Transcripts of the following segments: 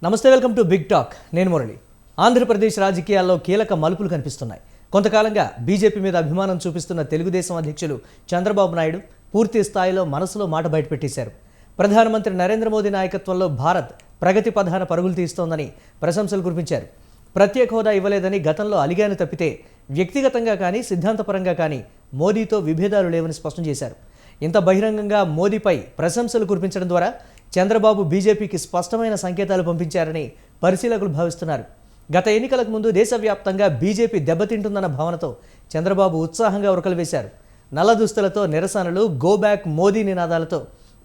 నమస్తే, welcome to big talk. నేను మురళి. ఆంధ్రప్రదేశ్ రాజకీయాల్లో కీలక మలుపులు కనిపిస్తున్నాయి. కొంతకాలంగా బీజేపీ మీద అభిమానం చూపిస్తున్న తెలుగుదేశం అధ్యక్షులు చంద్రబాబు నాయుడు పూర్తి స్థాయిలో మనసులో మాట బయటపెట్టేశారు. ప్రధానమంత్రి నరేంద్ర మోదీ నాయకత్వంలో భారత్ ప్రగతి పథాన పరుగులు తీస్తోందని ప్రశంసలు కురిపించారు. ప్రత్యేక హోదా ఇవ్వలేదని గతంలో అలిగాను తప్పితే వ్యక్తిగతంగా కానీ సిద్ధాంతపరంగా కానీ మోదీతో విభేదాలు లేవని స్పష్టం చేశారు. ఇంత బహిరంగంగా మోదీపై ప్రశంసలు కురిపించడం ద్వారా చంద్రబాబు బీజేపీకి స్పష్టమైన సంకేతాలు పంపించారని పరిశీలకులు భావిస్తున్నారు. గత ఎన్నికలకు ముందు దేశవ్యాప్తంగా బీజేపీ దెబ్బతింటుందన్న భావనతో చంద్రబాబు ఉత్సాహంగా ఉరకలు వేశారు. నల్ల దుస్తులతో నిరసనలు, గో బ్యాక్ మోదీ నినాదాలతో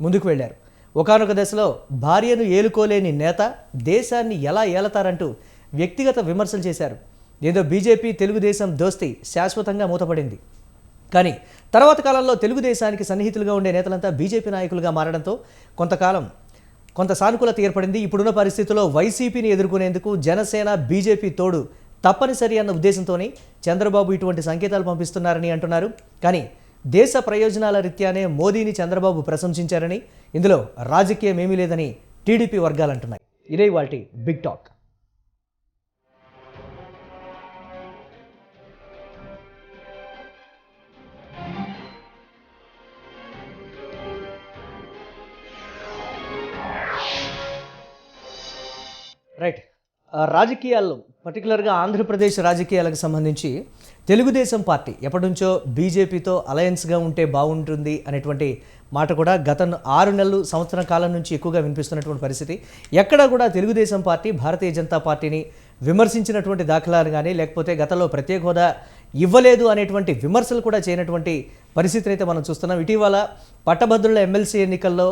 ముందుకు వెళ్లారు. ఒకానొక దశలో భార్యను ఏలుకోలేని నేత దేశాన్ని ఎలా ఏలతారంటూ వ్యక్తిగత విమర్శలు చేశారు. ఏదో బీజేపీ తెలుగుదేశం దోస్తీ శాశ్వతంగా మూతపడింది. కానీ తర్వాత కాలంలో తెలుగుదేశానికి సన్నిహితులుగా ఉండే నేతలంతా బీజేపీ నాయకులుగా మారడంతో కొంత సానుకూలత ఏర్పడింది. ఇప్పుడున్న పరిస్థితుల్లో వైసీపీని ఎదుర్కొనేందుకు జనసేన, బీజేపీ తోడు తప్పనిసరి అన్న ఉద్దేశంతోనే చంద్రబాబు ఇటువంటి సంకేతాలు పంపిస్తున్నారని అంటున్నారు. కానీ దేశ ప్రయోజనాల రీత్యానే మోదీని చంద్రబాబు ప్రశంసించారని, ఇందులో రాజకీయం ఏమీ లేదని టీడీపీ వర్గాలు అంటున్నాయి. ఇదే ఇవాల్టి బిగ్ టాక్. రైట్. రాజకీయాల్లో పర్టికులర్గా ఆంధ్రప్రదేశ్ రాజకీయాలకు సంబంధించి తెలుగుదేశం పార్టీ ఎప్పటి నుంచో బీజేపీతో అలయన్స్గా ఉంటే బాగుంటుంది అనేటువంటి మాట కూడా గత 6 నెలలు, సంవత్సరం కాలం నుంచి ఎక్కువగా వినిపిస్తున్నటువంటి పరిస్థితి. ఎక్కడా కూడా తెలుగుదేశం పార్టీ భారతీయ జనతా పార్టీని విమర్శించినటువంటి దాఖలాలు కానీ, లేకపోతే గతంలో ప్రత్యేక హోదా ఇవ్వలేదు అనేటువంటి విమర్శలు కూడా చేయనటువంటి పరిస్థితిని అయితే మనం చూస్తున్నాం. ఇటీవల పట్టభద్రుల ఎమ్మెల్సీ ఎన్నికల్లో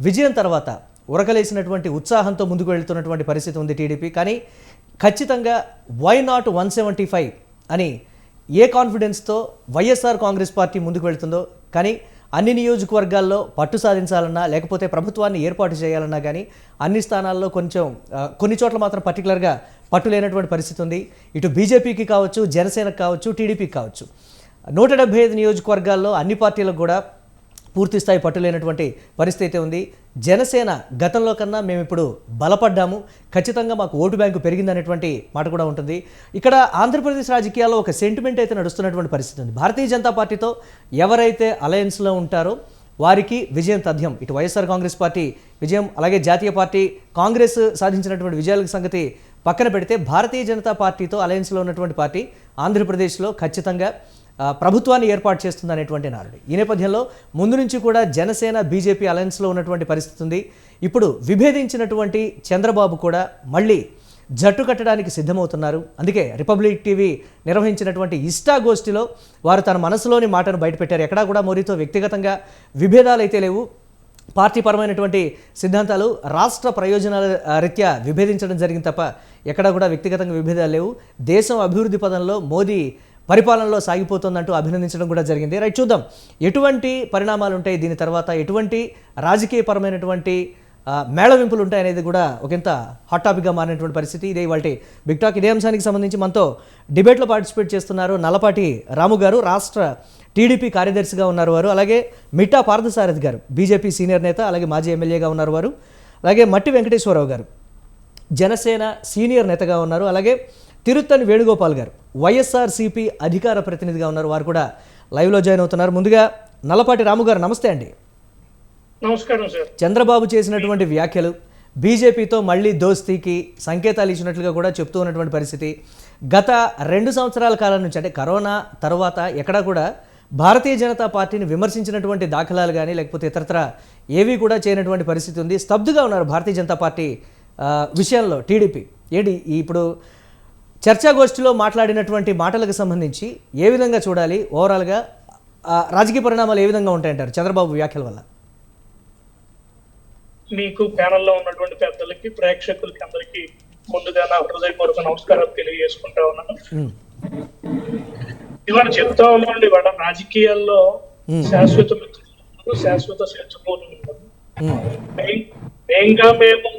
విజయం తర్వాత ఉరకలేసినటువంటి ఉత్సాహంతో ముందుకు వెళ్తున్నటువంటి పరిస్థితి ఉంది టీడీపీ. కానీ ఖచ్చితంగా వై నాట్ 175 అని ఏ కాన్ఫిడెన్స్తో వైఎస్ఆర్ కాంగ్రెస్ పార్టీ ముందుకు వెళ్తుందో, కానీ అన్ని నియోజకవర్గాల్లో పట్టు సాధించాలన్నా, లేకపోతే ప్రభుత్వాన్ని ఏర్పాటు చేయాలన్నా కానీ అన్ని స్థానాల్లో కొన్ని చోట్ల మాత్రం పర్టికులర్గా పట్టు లేనటువంటి పరిస్థితి ఉంది. ఇటు బీజేపీకి కావచ్చు, జనసేనకు కావచ్చు, టీడీపీకి కావచ్చు. 175 నియోజకవర్గాల్లో అన్ని పార్టీలకు కూడా పూర్తిస్థాయి పట్టులేనటువంటి పరిస్థితి ఉంది. జనసేన గతంలో కన్నా మేము ఇప్పుడు బలపడ్డాము, ఖచ్చితంగా మాకు ఓటు బ్యాంకు పెరిగిందనేటువంటి మాట కూడా ఉంటుంది. ఇక్కడ ఆంధ్రప్రదేశ్ రాజకీయాల్లో ఒక సెంటిమెంట్ అయితే నడుస్తున్నటువంటి పరిస్థితి ఉంది. భారతీయ జనతా పార్టీతో ఎవరైతే అలయన్స్లో ఉంటారో వారికి విజయం తథ్యం. ఇటు వైఎస్ఆర్ కాంగ్రెస్ పార్టీ విజయం, అలాగే జాతీయ పార్టీ కాంగ్రెస్ సాధించినటువంటి విజయాల సంగతి పక్కన పెడితే భారతీయ జనతా పార్టీతో అలయన్స్లో ఉన్నటువంటి పార్టీ ఆంధ్రప్రదేశ్లో ఖచ్చితంగా ప్రభుత్వాన్ని ఏర్పాటు చేస్తుందనేటువంటి నానుడి. ఈ నేపథ్యంలో ముందు నుంచి కూడా జనసేన, బీజేపీ అలయన్స్లో ఉన్నటువంటి పరిస్థితి ఉంది. ఇప్పుడు విభేదించినటువంటి చంద్రబాబు కూడా మళ్ళీ జట్టు కట్టడానికి సిద్ధమవుతున్నారు. అందుకే రిపబ్లిక్ టీవీ నిర్వహించినటువంటి ఇష్టాగోష్ఠిలో వారు తన మనసులోని మాటను బయటపెట్టారు. ఎక్కడా కూడా మోదీతో వ్యక్తిగతంగా విభేదాలు అయితే లేవు. పార్టీ పరమైనటువంటి సిద్ధాంతాలు, రాష్ట్ర ప్రయోజనాల రీత్యా విభేదించడం జరిగింది తప్ప ఎక్కడా కూడా వ్యక్తిగతంగా విభేదాలు లేవు. దేశం అభివృద్ధి పదంలో మోదీ పరిపాలనలో సాగిపోతుందంటూ అభినందించడం కూడా జరిగింది. రైట్, చూద్దాం ఎటువంటి పరిణామాలు ఉంటాయి, దీని తర్వాత ఎటువంటి రాజకీయపరమైనటువంటి మేళవింపులు ఉంటాయి అనేది కూడా ఒకంత హాట్ టాపిక్గా మారినటువంటి పరిస్థితి. ఇదే ఇవాళ బిగ్ టాక్. ఇదే అంశానికి సంబంధించి మనతో డిబేట్లో పార్టిసిపేట్ చేస్తున్నారు నల్లపాటి రాము గారు, రాష్ట్ర టీడీపీ కార్యదర్శిగా ఉన్నారు వారు. అలాగే మిట్టా పార్థసారథి గారు, బీజేపీ సీనియర్ నేత, అలాగే మాజీ ఎమ్మెల్యేగా ఉన్నారు వారు. అలాగే మట్టి వెంకటేశ్వరరావు గారు, జనసేన సీనియర్ నేతగా ఉన్నారు. అలాగే తిరుత్తని వేణుగోపాల్ గారు, వైఎస్ఆర్సీపీ అధికార ప్రతినిధిగా ఉన్నారు. వారు కూడా లైవ్లో జాయిన్ అవుతున్నారు. ముందుగా నల్లపాటి రాము గారు, నమస్తే అండి. నమస్కారం సార్. చంద్రబాబు చేసినటువంటి వ్యాఖ్యలు బీజేపీతో మళ్ళీ దోస్తీకి సంకేతాలు ఇచ్చినట్లుగా కూడా చెప్తూ ఉన్నటువంటి పరిస్థితి. గత 2 సంవత్సరాల కాలం నుంచి, అంటే కరోనా తర్వాత ఎక్కడా కూడా భారతీయ జనతా పార్టీని విమర్శించినటువంటి దాఖలాలు కానీ, లేకపోతే ఇతరత్ర ఏవి కూడా చేయనటువంటి పరిస్థితి ఉంది. స్తబ్దుగా ఉన్నారు భారతీయ జనతా పార్టీ విషయంలో టీడీపీ. ఏంటి ఇప్పుడు చర్చాగోష్ఠిలో మాట్లాడినటువంటి మాటలకు సంబంధించి ఏ విధంగా చూడాలి? ఓవరాల్గా రాజకీయ పరిణామాలు ఏ విధంగా ఉంటాయంటారు చంద్రబాబు వ్యాఖ్యల వల్ల? మీకు ప్యానల్లో ఉన్నటువంటి పెద్దలకి, ప్రేక్షకులకి అందరికీ ముందుగా నా హృదయపూర్వక నమస్కారాలు తెలియజేసుకుంటా ఉన్నాను. ఇవాళ చెప్తా ఉన్నాండి, ఇవాళ రాజకీయాల్లో శాశ్వత మిత్రులు, శాశ్వత శత్రువులు ఉంటారు. మెయిన్గా మేము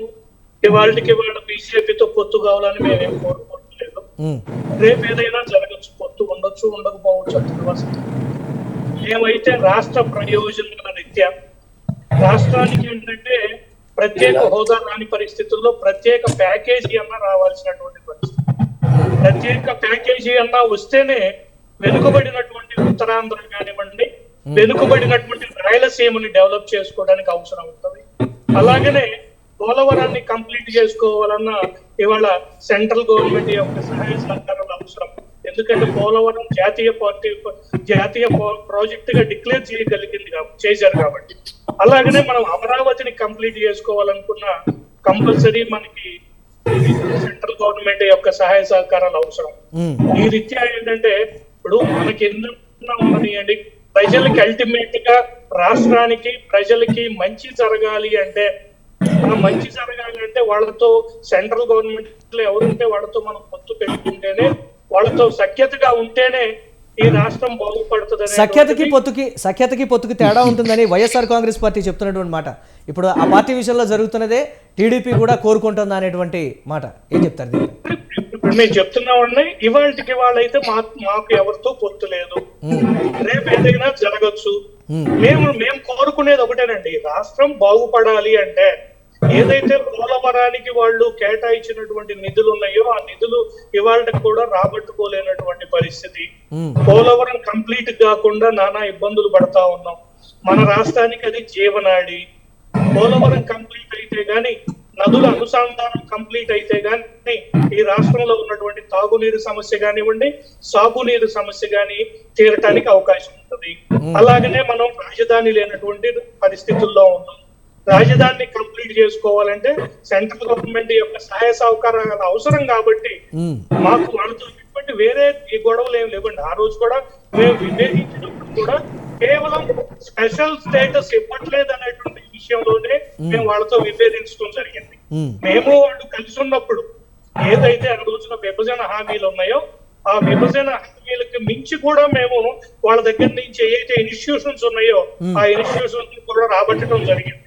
ఇవాళకి బీజేపీతో పొత్తు కావాలని మేమేం కోరుకోవట్లేదు. రేపు ఏదైనా జరగచ్చు, పొత్తు ఉండొచ్చు, ఉండకపోవచ్చు. ఏమైతే రాష్ట్ర ప్రయోజనాల రీత్యా రాష్ట్రానికి ఏంటంటే ప్రత్యేక హోదా రాని పరిస్థితుల్లో ప్రత్యేక ప్యాకేజీ అన్న రావాల్సినటువంటి పరిస్థితి. ప్రత్యేక ప్యాకేజీ అన్న వస్తేనే వెనుకబడినటువంటి ఉత్తరాంధ్ర కానివ్వండి, వెనుకబడినటువంటి రాయలసీమని డెవలప్ చేసుకోవడానికి అవసరం ఉంటుంది. అలాగనే పోలవరాన్ని కంప్లీట్ చేసుకోవాలన్న ఇవాళ సెంట్రల్ గవర్నమెంట్ యొక్క సహాయ సహకారాలు అవసరం. ఎందుకంటే పోలవరం జాతీయ ప్రాజెక్ట్ గా డిక్లేర్ చేశారు కాబట్టి. అలాగనే మనం అమరావతిని కంప్లీట్ చేసుకోవాలనుకున్న కంపల్సరీ మనకి సెంట్రల్ గవర్నమెంట్ యొక్క సహాయ సహకారాలు అవసరం. ఈ రీత్యా ఏంటంటే ఇప్పుడు మనకి ఎన్నో ఉన్నాయండి, ప్రజలకి అల్టిమేట్ గా రాష్ట్రానికి ప్రజలకి మంచి జరగాలి అంటే వాళ్ళతో సెంట్రల్ గవర్నమెంట్ లో ఎవరుంటే వాళ్ళతో మనం పొత్తు పెట్టుకుంటేనే, వాళ్ళతో సఖ్యతగా ఉంటేనే ఈ రాష్ట్రం బాగుపడుతుంది. సఖ్యతకి పొత్తుకి తేడా ఉంటుందని వైఎస్ఆర్ కాంగ్రెస్ పార్టీ చెప్తున్నటువంటి మాట. ఇప్పుడు ఆ పార్టీ విషయంలో జరుగుతున్నదే టీడీపీ కూడా కోరుకుంటుంది అనేటువంటి మాట. ఏం చెప్తారు? ఇప్పుడు మేము చెప్తున్నామండి, ఇవాళకి వాళ్ళైతే మాకు ఎవరితో పొత్తు లేదు, రేపు ఏదైనా జరగచ్చు. మేము కోరుకునేది ఒకటేనండి, రాష్ట్రం బాగుపడాలి అంటే ఏదైతే పోలవరానికి వాళ్ళు కేటాయించినటువంటి నిధులు ఉన్నాయో ఆ నిధులు ఇవాళకి కూడా రాబట్టుకోలేనటువంటి పరిస్థితి. పోలవరం కంప్లీట్ కాకుండా నానా ఇబ్బందులు పడతా ఉన్నాం. మన రాష్ట్రానికి అది జీవనాడి. పోలవరం కంప్లీట్ అయితే గాని, నదుల అనుసంధానం కంప్లీట్ అయితే గాని ఈ రాష్ట్రంలో ఉన్నటువంటి తాగునీరు సమస్య కానివ్వండి, సాగునీరు సమస్య గాని తీరటానికి అవకాశం ఉంటుంది. అలాగనే మనం రాజధాని లేనటువంటి పరిస్థితుల్లో ఉన్నాం. రాజధానిని కంప్లీట్ చేసుకోవాలంటే సెంట్రల్ గవర్నమెంట్ యొక్క సహాయ సహకారాలు అవసరం కాబట్టి మాకు వాళ్ళతో ఇటువంటి వేరే ఈ గొడవలు ఏం లేవండి. ఆ రోజు కూడా మేము విభేదించినప్పుడు కూడా కేవలం స్పెషల్ స్టేటస్ ఇవ్వట్లేదు అనేటువంటి విషయంలోనే మేము వాళ్ళతో విభేదించడం జరిగింది. మేము వాళ్ళు కలిసి ఉన్నప్పుడు ఏదైతే ఆ రోజున విభజన హామీలు ఉన్నాయో ఆ విభజన హామీలకు మించి కూడా మేము వాళ్ళ దగ్గర నుంచి ఏదైతే ఇన్స్టిట్యూషన్స్ ఉన్నాయో ఆ ఇన్స్టిట్యూషన్స్ కూడా రాబట్టడం జరిగింది.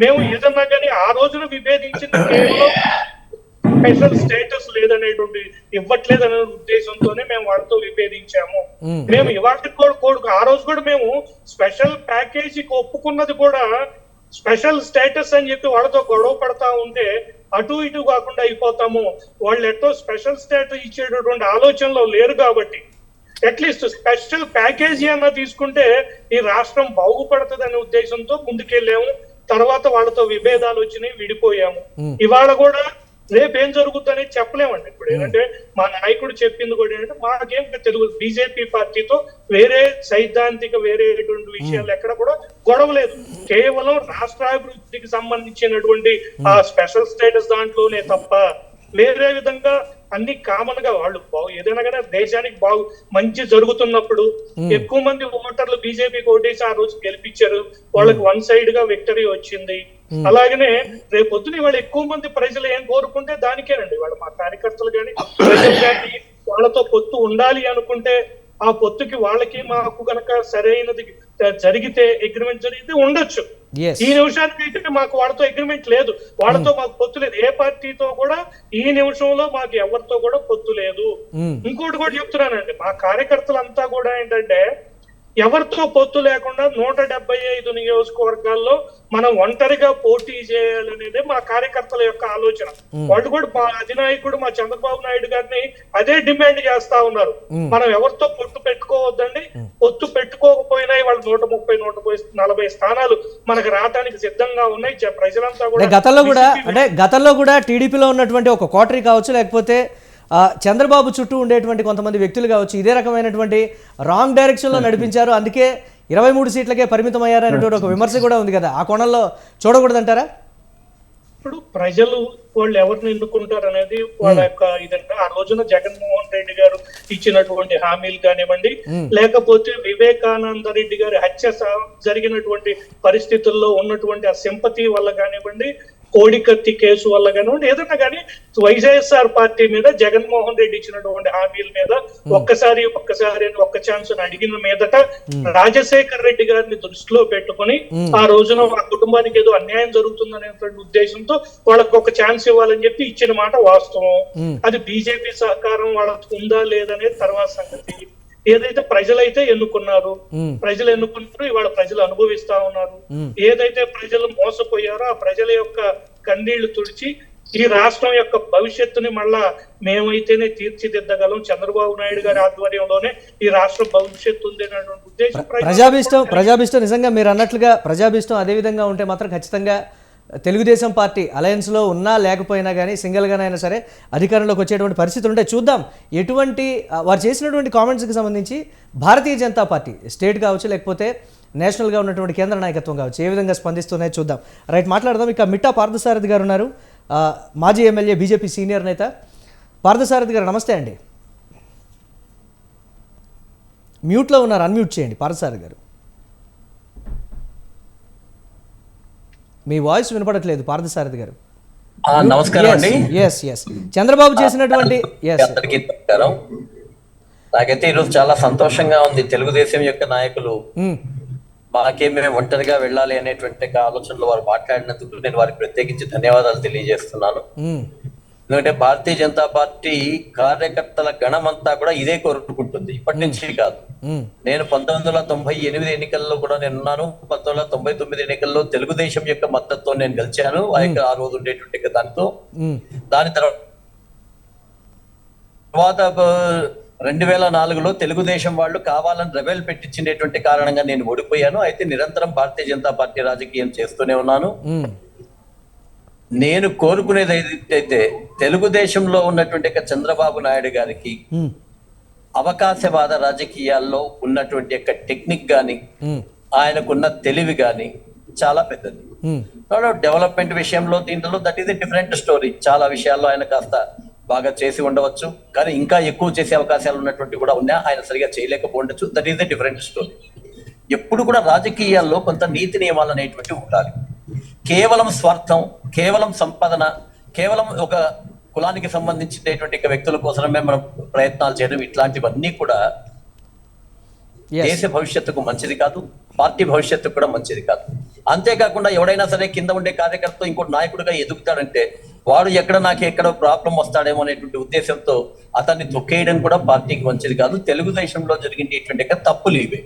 మేము ఏదన్నా కానీ ఆ రోజున విభేదించిన కేవలం స్పెషల్ స్టేటస్ లేదనేటువంటి ఇవ్వట్లేదనే ఉద్దేశంతోనే మేము వాళ్ళతో విభేదించాము. మేము ఇవాళ ఆ రోజు కూడా మేము స్పెషల్ ప్యాకేజీకి ఒప్పుకున్నది కూడా స్పెషల్ స్టేటస్ అని చెప్పి వాళ్ళతో గొడవ పడతా ఉంటే అటు ఇటు కాకుండా అయిపోతాము. వాళ్ళు ఎట్టో స్పెషల్ స్టేటస్ ఇచ్చేటటువంటి ఆలోచనలో లేరు కాబట్టి అట్లీస్ట్ స్పెషల్ ప్యాకేజీ అన్న తీసుకుంటే ఈ రాష్ట్రం బాగుపడుతుంది అనే ఉద్దేశంతో ముందుకెళ్ళాము. తర్వాత వాళ్ళతో విభేదాలు వచ్చినాయి, విడిపోయాము. ఇవాళ కూడా రేపేం జరుగుతుందని చెప్పలేమండి. ఇప్పుడు ఏంటంటే మా నాయకుడు చెప్పింది కూడా ఏంటంటే మాకేం తెలుగు బీజేపీ పార్టీతో వేరే సైద్ధాంతిక వేరేటువంటి విషయాలు ఎక్కడ కూడా గొడవ లేదు. కేవలం రాష్ట్రాభివృద్ధికి సంబంధించినటువంటి ఆ స్పెషల్ స్టేటస్ దాంట్లోనే తప్ప వేరే విధంగా అన్ని కామన్ గా వాళ్ళు ఏదైనా కానీ దేశానికి మంచి జరుగుతున్నప్పుడు ఎక్కువ మంది ఓటర్లు బీజేపీకి ఓటేసి ఆ రోజు గెలిపించారు. వాళ్ళకి వన్ సైడ్ గా విక్టరీ వచ్చింది. అలాగనే రేపొద్దున వాళ్ళు ఎక్కువ మంది ప్రజలు ఏం కోరుకుంటే దానికేనండి వాళ్ళు మా కార్యకర్తలు కానీ ప్రజలు కానీ వాళ్ళతో పొత్తు ఉండాలి అనుకుంటే ఆ పొత్తుకి వాళ్ళకి మాకు కనుక సరైనది జరిగితే అగ్రిమెంట్ జరిగితే ఉండొచ్చు. ఈ నిమిషానికి అయితే మాకు వాళ్ళతో అగ్రిమెంట్ లేదు, వాళ్ళతో మాకు పొత్తు లేదు. ఏ పార్టీతో కూడా ఈ నిమిషంలో మాకు ఎవరితో కూడా పొత్తు లేదు. ఇంకోటి కూడా చెప్తున్నానండి, మా కార్యకర్తలంతా కూడా ఏంటంటే ఎవరితో పొత్తు లేకుండా 175 నియోజకవర్గాల్లో మనం ఒంటరిగా పోటీ చేయాలనేదే మా కార్యకర్తల యొక్క ఆలోచన. వాళ్ళు కూడా మా అధినాయకుడు మా చంద్రబాబు నాయుడు గారిని అదే డిమాండ్ చేస్తా ఉన్నారు. మనం ఎవరితో పొత్తు పెట్టుకోవద్దండి, పొత్తు పెట్టుకోకపోయినా వాళ్ళు 130-140 స్థానాలు మనకు రావడానికి సిద్ధంగా ఉన్నాయి. ప్రజలంతా కూడా గతంలో కూడా టీడీపీలో ఉన్నటువంటి ఒక కోటరీ కావచ్చు, లేకపోతే చంద్రబాబు చుట్టూ ఉండేటువంటి కొంతమంది వ్యక్తులు కావచ్చు, ఇదే రకమైనటువంటి రాంగ్ డైరెక్షన్లో నడిపించారు, అందుకే 23 సీట్లకే పరిమితం అయ్యారు అనేటువంటి ఒక విమర్శ కూడా ఉంది కదా. ఆ కోణంలో చూడకూడదంటారా? ఇప్పుడు ప్రజలు వాళ్ళు ఎవరిని ఎన్నుకుంటారు అనేది వాళ్ళ యొక్క ఇదంటే ఆ రోజున జగన్మోహన్ రెడ్డి గారు ఇచ్చినటువంటి హామీలు కానివ్వండి, లేకపోతే వివేకానంద రెడ్డి గారి హత్య జరిగినటువంటి పరిస్థితుల్లో ఉన్నటువంటి ఆ సింపతి వల్ల కానివ్వండి, కోడికత్తి కేసు వల్ల కానివ్వండి, ఏదన్నా కానీ వైఎస్ఆర్ పార్టీ మీద జగన్మోహన్ రెడ్డి ఇచ్చినటువంటి హామీల మీద ఒక్కసారి ఒక్క ఛాన్స్ అడిగిన మీదట రాజశేఖర్ రెడ్డి గారిని దృష్టిలో పెట్టుకుని ఆ రోజున ఆ కుటుంబానికి ఏదో అన్యాయం జరుగుతుందనేటువంటి ఉద్దేశంతో వాళ్ళకి ఒక ఛాన్స్ ఇవ్వాలని చెప్పి ఇచ్చిన మాట వాస్తవం. అది బీజేపీ సహకారం వాళ్ళకు ఉందా లేదనేది తర్వాత సంగతి. ఏదైతే ప్రజలైతే ఎన్నుకున్నారు, ప్రజలు ఎన్నుకున్నారు, ఇవాళ ప్రజలు అనుభవిస్తా ఉన్నారు. ఏదైతే ప్రజలు మోసపోయారో ఆ ప్రజల యొక్క కన్నీళ్లు తుడిచి ఈ రాష్ట్రం యొక్క భవిష్యత్తుని మళ్ళా మేమైతేనే తీర్చిదిద్దగలం, చంద్రబాబు నాయుడు గారి ఆధ్వర్యంలోనే ఈ రాష్ట్ర భవిష్యత్తు ఉంది అనేటువంటి ఉద్దేశం. ప్రజాభిష్టం నిజంగా మీరు అన్నట్లుగా ప్రజాభిష్టం అదే విధంగా ఉంటే మాత్రం ఖచ్చితంగా తెలుగుదేశం పార్టీ అలయన్స్లో ఉన్నా లేకపోయినా కానీ సింగిల్గానైనా సరే అధికారంలోకి వచ్చేటువంటి పరిస్థితులు ఉంటాయి. చూద్దాం ఎటువంటి వారు చేసినటువంటి కామెంట్స్కి సంబంధించి భారతీయ జనతా పార్టీ స్టేట్ కావచ్చు లేకపోతే నేషనల్గా ఉన్నటువంటి కేంద్ర నాయకత్వం కావచ్చు ఏ విధంగా స్పందిస్తున్నాయో చూద్దాం. రైట్, మాట్లాడదాం. ఇక మిట్టా పార్థసారథి గారు ఉన్నారు, మాజీ ఎమ్మెల్యే, బీజేపీ సీనియర్ నేత. పార్థసారథి గారు నమస్తే అండి. మ్యూట్లో ఉన్నారు, అన్మ్యూట్ చేయండి పార్థసారథి గారు. మీ వాయిస్ వినపడట్లేదు పార్థసారథి గారు. నమస్కారం అండి. చంద్రబాబు చేసినటువంటి నాకైతే ఈరోజు చాలా సంతోషంగా ఉంది. తెలుగుదేశం యొక్క నాయకులు మేము ఒంటరిగా వెళ్ళాలి అనేటువంటి ఆలోచనలో వారు మాట్లాడినందుకు నేను వారికి ప్రత్యేకించి ధన్యవాదాలు తెలియజేస్తున్నాను. ఎందుకంటే భారతీయ జనతా పార్టీ కార్యకర్తల గణమంతా కూడా ఇదే కోరుకుంటుంది, ఇప్పటి నుంచి కాదు. నేను 1998 ఎన్నికల్లో కూడా నేను ఉన్నాను. 1999 ఎన్నికల్లో తెలుగుదేశం యొక్క మద్దతుతో నేను గెలిచాను. ఆ రోజు ఉండేటువంటి దానితో. దాని తర్వాత 2004లో తెలుగుదేశం వాళ్ళు కావాలని రెబెల్ పెట్టించినటువంటి కారణంగా నేను ఓడిపోయాను. అయితే నిరంతరం భారతీయ జనతా పార్టీ రాజకీయం చేస్తూనే ఉన్నాను. నేను కోరుకునేది ఏదైతే తెలుగుదేశంలో ఉన్నటువంటి చంద్రబాబు నాయుడు గారికి అవకాశవాద రాజకీయాల్లో ఉన్నటువంటి యొక్క టెక్నిక్ గాని ఆయనకున్న తెలివి గాని చాలా పెద్దది. డెవలప్మెంట్ విషయంలో దీంట్లో that is a different story. చాలా విషయాల్లో ఆయన కాస్త బాగా చేసి ఉండవచ్చు, కానీ ఇంకా ఎక్కువ చేసే అవకాశాలు ఉన్నటువంటి కూడా ఉన్నా ఆయన సరిగా చేయలేకపోవచ్చు. That is a different story. ఎప్పుడు కూడా రాజకీయాల్లో కొంత నీతి నియమాలు అనేటువంటి ఉండాలి. కేవలం స్వార్థం, కేవలం సంపాదన, కేవలం ఒక కులానికి సంబంధించినటువంటి వ్యక్తుల కోసమే మనం ప్రయత్నాలు చేయడం, ఇట్లాంటివన్నీ కూడా దేశ భవిష్యత్తుకు మంచిది కాదు, పార్టీ భవిష్యత్తుకు కూడా మంచిది కాదు. అంతేకాకుండా ఎవడైనా సరే కింద ఉండే కార్యకర్త ఇంకో నాయకుడిగా ఎదుగుతాడంటే వాడు ఎక్కడో ప్రాబ్లం వస్తాడేమో అనేటువంటి ఉద్దేశంతో అతన్ని తొక్కేయడం కూడా పార్టీకి మంచిది కాదు. తెలుగుదేశంలో జరిగినటువంటి తప్పులు ఇవే.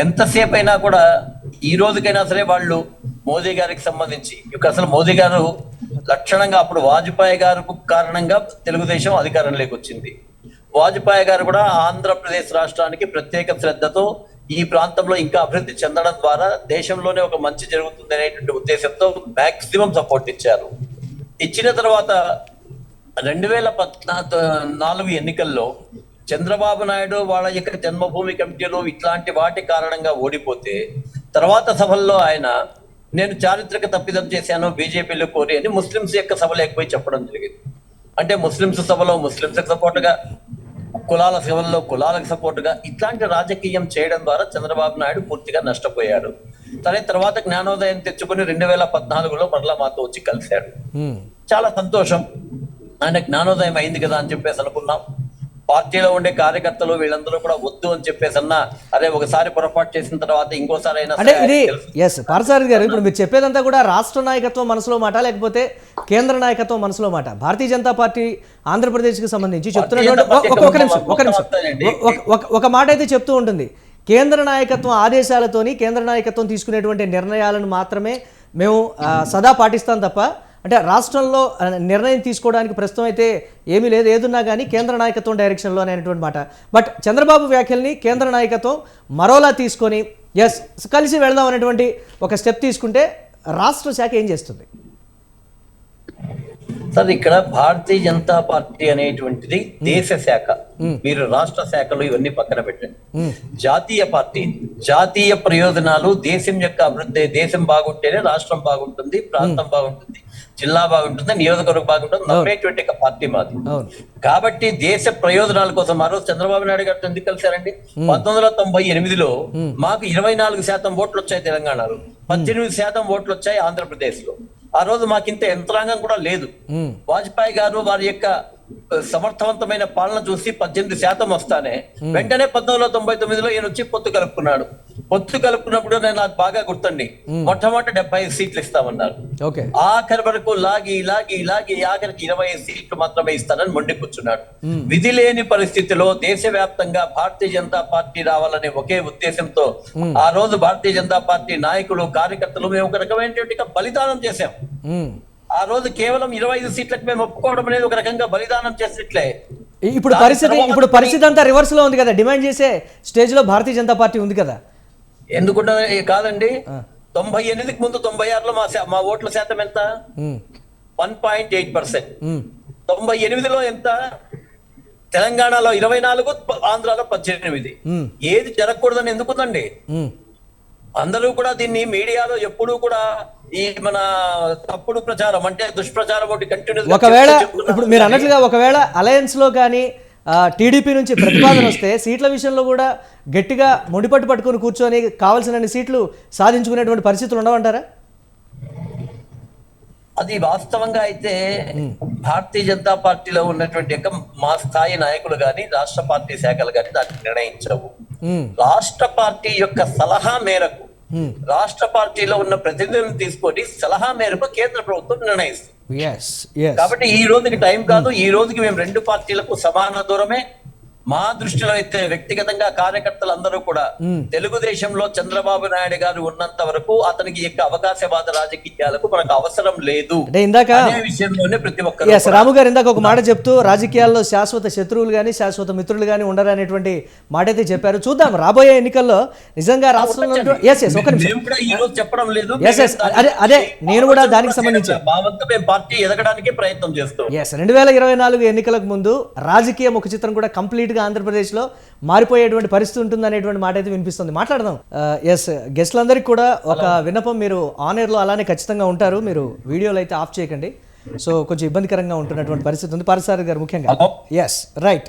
ఎంతసేపు అయినా కూడా ఈ రోజుకైనా సరే వాళ్ళు మోదీ గారికి సంబంధించి అసలు మోదీ గారు లక్షణంగా అప్పుడు వాజ్పేయి గారు కారణంగా తెలుగుదేశం అధికారంలోకి వచ్చింది. వాజ్పేయి గారు కూడా ఆంధ్రప్రదేశ్ రాష్ట్రానికి ప్రత్యేక శ్రద్ధతో ఈ ప్రాంతంలో ఇంకా అభివృద్ధి చెందడం ద్వారా దేశంలోనే ఒక మంచి జరుగుతుంది అనేటువంటి ఉద్దేశంతో మాక్సిమం సపోర్ట్ ఇచ్చారు. ఇచ్చిన తర్వాత 2014 ఎన్నికల్లో చంద్రబాబు నాయుడు వాళ్ళ యొక్క జన్మభూమి కమిటీలో ఇట్లాంటి వాటి కారణంగా ఓడిపోతే తర్వాత సభల్లో ఆయన నేను చారిత్రక తప్పిదం చేశాను బీజేపీలో కోరి అని ముస్లింస్ యొక్క సభ లేకపోయి చెప్పడం జరిగింది. అంటే ముస్లింస్ సభలో ముస్లింస్కి సపోర్టుగా, కులాల సభల్లో కులాలకు సపోర్టుగా ఇట్లాంటి రాజకీయం చేయడం ద్వారా చంద్రబాబు నాయుడు పూర్తిగా నష్టపోయాడు. తర్వాత జ్ఞానోదయం తెచ్చుకుని 2014లో మరలా మాతో వచ్చి కలిశాడు. చాలా సంతోషం, ఆయన జ్ఞానోదయం అయింది కదా అని చెప్పేసి అనుకున్నాం. పార్టీలో ఉండే కార్యకర్తలు వీళ్ళందరూ కూడా వద్దు అని చెప్పేసి అన్నా, అదే ఒకసారి పొరపాటు చేసిన తర్వాత ఇంకోసారి అయినా అంటే ఇది పార్థసారథి గారు ఇప్పుడు మీరు చెప్పేదంతా కూడా రాష్ట్ర నాయకత్వం మనసులో మాట లేకపోతే కేంద్ర నాయకత్వం మనసులో మాట? భారతీయ జనతా పార్టీ ఆంధ్రప్రదేశ్కి సంబంధించి చెప్తున్నటువంటి ఒక మాట అయితే చెప్తూ ఉంటుంది, కేంద్ర నాయకత్వం ఆదేశాలతోని కేంద్ర నాయకత్వం తీసుకునేటువంటి నిర్ణయాలను మాత్రమే మేము సదా పాటిస్తాం తప్ప అంటే రాష్ట్రంలో నిర్ణయం తీసుకోవడానికి ప్రస్తుతం అయితే ఏమీ లేదు, ఏదున్నా కానీ కేంద్ర నాయకత్వం డైరెక్షన్లో అనేటువంటి మాట. బట్ చంద్రబాబు వ్యాఖ్యల్ని కేంద్ర నాయకత్వం మరోలా తీసుకొని కలిసి వెళదాం అనేటువంటి ఒక స్టెప్ తీసుకుంటే రాష్ట్ర శాఖ ఏం చేస్తుంది? సార్, ఇక్కడ భారతీయ జనతా పార్టీ అనేటువంటిది దేశ శాఖ. మీరు రాష్ట్ర శాఖలు ఇవన్నీ పక్కన పెట్టండి. జాతీయ పార్టీ, జాతీయ ప్రయోజనాలు, దేశం యొక్క అభివృద్ధి, దేశం బాగుంటేనే రాష్ట్రం బాగుంటుంది, ప్రాంతం బాగుంటుంది, జిల్లా బాగుంటుంది, నియోజకవర్గం బాగుంటుంది నమ్మేటువంటి పార్టీ మాది. కాబట్టి దేశ ప్రయోజనాల కోసం ఆ రోజు చంద్రబాబు నాయుడు గారితో ఎందుకు కలిశారండి? 1998లో మాకు 24% ఓట్లు వచ్చాయి తెలంగాణలో, 18% ఓట్లు వచ్చాయి ఆంధ్రప్రదేశ్ లో. ఆ రోజు మాకింత యంత్రాంగం కూడా లేదు. వాజ్పేయి గారు వారి యొక్క సమర్థవంతమైన పాలన చూసి 18% వస్తానే వెంటనే 1999లో ఈయన వచ్చి పొత్తు కలుపుకున్నాడు. పొత్తు కలుపుకున్నప్పుడు నాకు బాగా గుర్తండి, మొట్టమొదటి 75 సీట్లు ఇస్తామన్నారు. ఓకే. ఆఖరి వరకు లాగి లాగి లాగి ఆఖరికి 25 సీట్లు మాత్రమే ఇస్తానని మొండి కూర్చున్నాడు. విధి లేని పరిస్థితిలో దేశవ్యాప్తంగా భారతీయ జనతా పార్టీ రావాలనే ఒకే ఉద్దేశంతో ఆ రోజు భారతీయ జనతా పార్టీ నాయకులు, కార్యకర్తలు మేము ఒక రకమైనటువంటి బలిదానం చేశాం. ఆ రోజు కేవలం 25 సీట్లకు మేము ఒప్పుకోవడం అనేది ఒక రకంగా బలిదానం చేసినట్లే. ఇప్పుడు పరిస్థితి అంతా రివర్స్ లో ఉంది కదా, డిమాండ్ చేసే స్టేజ్ లో భారతీయ జనతా పార్టీ ఉంది కదా. ఎందుకుంటే కాదండి, 98కి ముందు 96లో మా ఓట్ల శాతం ఎంత? 1.8%. 98లో ఎంత? తెలంగాణలో 24, ఆంధ్రాలో 18. ఏది జరగకూడదని ఎందుకుందండి? అందరూ కూడా దీన్ని మీడియాలో ఎప్పుడూ కూడా ఈ మన తప్పుడు ప్రచారం అంటే దుష్ప్రచారం ఒకటి కంటిన్యూ. ఒకవేళ ఇప్పుడు మీరు అన్నట్లుగా ఒకవేళ అలయన్స్ లో కానీ టీడీపీ నుంచి ప్రతిపాదన వస్తే సీట్ల విషయంలో కూడా గట్టిగా మొండిపట్టు పట్టుకొని కూర్చొని కావాల్సిన సీట్లు సాధించుకునేటువంటి పరిస్థితులు ఉండవంటారా? అది వాస్తవంగా అయితే భారతీయ జనతా పార్టీలో ఉన్నటువంటి మా స్థాయి నాయకులు గాని, రాష్ట్ర పార్టీ శాఖలు గాని దాన్ని నిర్ణయించవు. రాష్ట్ర పార్టీ యొక్క సలహా మేరకు, రాష్ట్ర పార్టీలో ఉన్న ప్రతినిధులను తీసుకొని సలహా మేరకు కేంద్ర ప్రభుత్వం నిర్ణయిస్తుంది. కాబట్టి ఈ రోజుకి టైం కాదు. ఈ రోజుకి మేము రెండు పార్టీలకు సమాన దూరమే. మా దృష్టిలో అయితే వ్యక్తిగతంగా కార్యకర్తలు అందరూ కూడా తెలుగుదేశంలో చంద్రబాబు నాయుడు గారు ఉన్నంత వరకు అతనికి యొక్క అవకాశవాద రాజకీయాలకు మనకు అవసరం లేదు. విషయంలోనే ప్రతి ఒక్కరు రాము గారు ఇందాక ఒక మాట చెప్తూ రాజకీయాల్లో శాశ్వత శత్రువులు గానీ శాశ్వత మిత్రులు గానీ ఉండరు అనేటువంటి మాట అయితే చెప్పారు. చూద్దాం రాబోయే ఎన్నికల్లో నిజంగా రాష్ట్రంలో చెప్పడం లేదు. అదే నేను కూడా దానికి సంబంధించి మా వంతు మేము పార్టీ ఎదగడానికి ప్రయత్నం చేస్తాం. 2024 ఎన్నికలకు ముందు రాజకీయ ముఖ చిత్రం కూడా కంప్లీట్ గా ఆంధ్రప్రదేశ్లో మారిపోయేటువంటి పరిస్థితి ఉంటుంది అనేటువంటి మాట అయితే వినిపిస్తుంది. మాట్లాడదాం. గెస్ట్లందరికీ కూడా ఒక విన్నపం, మీరు ఆన్ ఎయిర్లో అలానే ఖచ్చితంగా ఉంటారు, మీరు వీడియోలు అయితే ఆఫ్ చేయకండి. సో కొంచెం ఇబ్బందికరంగా ఉంటున్నటువంటి పరిస్థితి ఉంది. పారసారథి గారు ముఖ్యంగా. రైట్.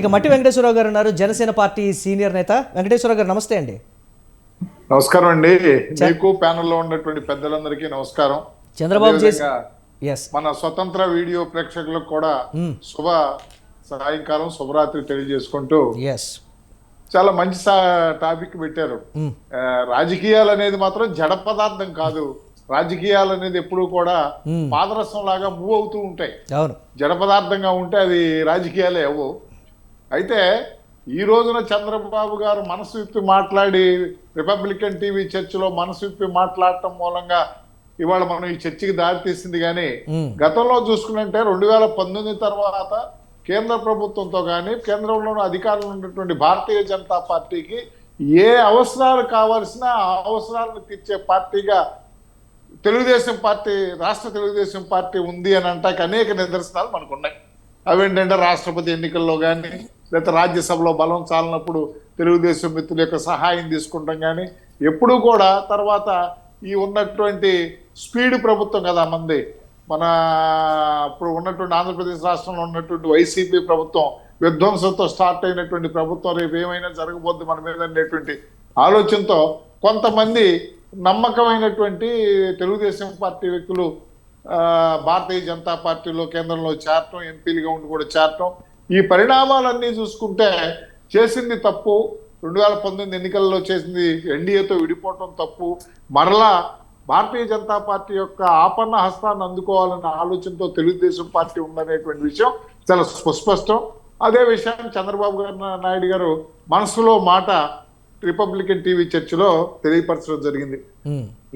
ఇక మట్టి వెంకటేశ్వరరావు గారు ఉన్నారు, జనసేన పార్టీ సీనియర్ నేత. వెంకటేశ్వరరావు గారు నమస్తే అండి. నమస్కారం అండి. మీకు ప్యానెల్లో ఉన్నటువంటి పెద్దలందరికీ నమస్కారం. చంద్రబాబు చేసి మన స్వతంత్ర వీడియో ప్రేక్షకులకు కూడా శుభ సాయంకాలం, శుభరాత్రి తెలియజేసుకుంటూ చాలా మంచి టాపిక్ పెట్టారు. రాజకీయాలు అనేది మాత్రం జడ పదార్థం కాదు. రాజకీయాలు అనేది ఎప్పుడు కూడా పాదరసం లాగా మూవ్ అవుతూ ఉంటాయి. జడ పదార్థంగా ఉంటే అది రాజకీయాలే అవ్వవు. అయితే ఈ రోజున చంద్రబాబు గారు మనసు విప్పి మాట్లాడి, రిపబ్లికన్ టీవీ చర్చలో మనసు విప్పి మాట్లాడటం మూలంగా ఇవాళ మనం ఈ చర్చకి దారితీసింది. కానీ గతంలో చూసుకుంటే 2019 తర్వాత కేంద్ర ప్రభుత్వంతో కానీ కేంద్రంలోని అధికారంలో ఉన్నటువంటి భారతీయ జనతా పార్టీకి ఏ అవసరాలు కావాల్సిన ఆ అవసరాలను తీర్చే పార్టీగా తెలుగుదేశం పార్టీ, రాష్ట్ర తెలుగుదేశం పార్టీ ఉంది అని అంటాక అనేక నిదర్శనాలు మనకు ఉన్నాయి. అవేంటంటే రాష్ట్రపతి ఎన్నికల్లో కానీ, లేదా రాజ్యసభలో బలం చాలినప్పుడు తెలుగుదేశం మిత్రుల యొక్క సహాయం తీసుకుంటాం. కానీ ఎప్పుడూ కూడా తర్వాత ఈ ఉన్నటువంటి స్పీడ్ ప్రభుత్వం కదా మంది, మన ఇప్పుడు ఉన్నటువంటి ఆంధ్రప్రదేశ్ రాష్ట్రంలో ఉన్నటువంటి వైసీపీ ప్రభుత్వం విధ్వంసంతో స్టార్ట్ అయినటువంటి ప్రభుత్వం రేపు ఏమైనా జరగబోద్ది మన మీద అనేటువంటి ఆలోచనతో కొంతమంది నమ్మకమైనటువంటి తెలుగుదేశం పార్టీ వ్యక్తులు భారతీయ జనతా పార్టీలో కేంద్రంలో చేరటం, ఎంపీలుగా ఉండి కూడా చేరటం, ఈ పరిణామాలన్నీ చూసుకుంటే చేసింది తప్పు. 2019 ఎన్నికల్లో చేసింది ఎన్డీఏతో విడిపోవటం తప్పు. మరలా భారతీయ జనతా పార్టీ యొక్క ఆపన్న హస్తాన్ని అందుకోవాలన్న ఆలోచనతో తెలుగుదేశం పార్టీ ఉందనేటువంటి విషయం చాలా సుస్పష్టం. అదే విషయాన్ని చంద్రబాబు నాయుడు గారు మనసులో మాట రిపబ్లికన్ టీవీ చర్చలో తెలియపరచడం జరిగింది.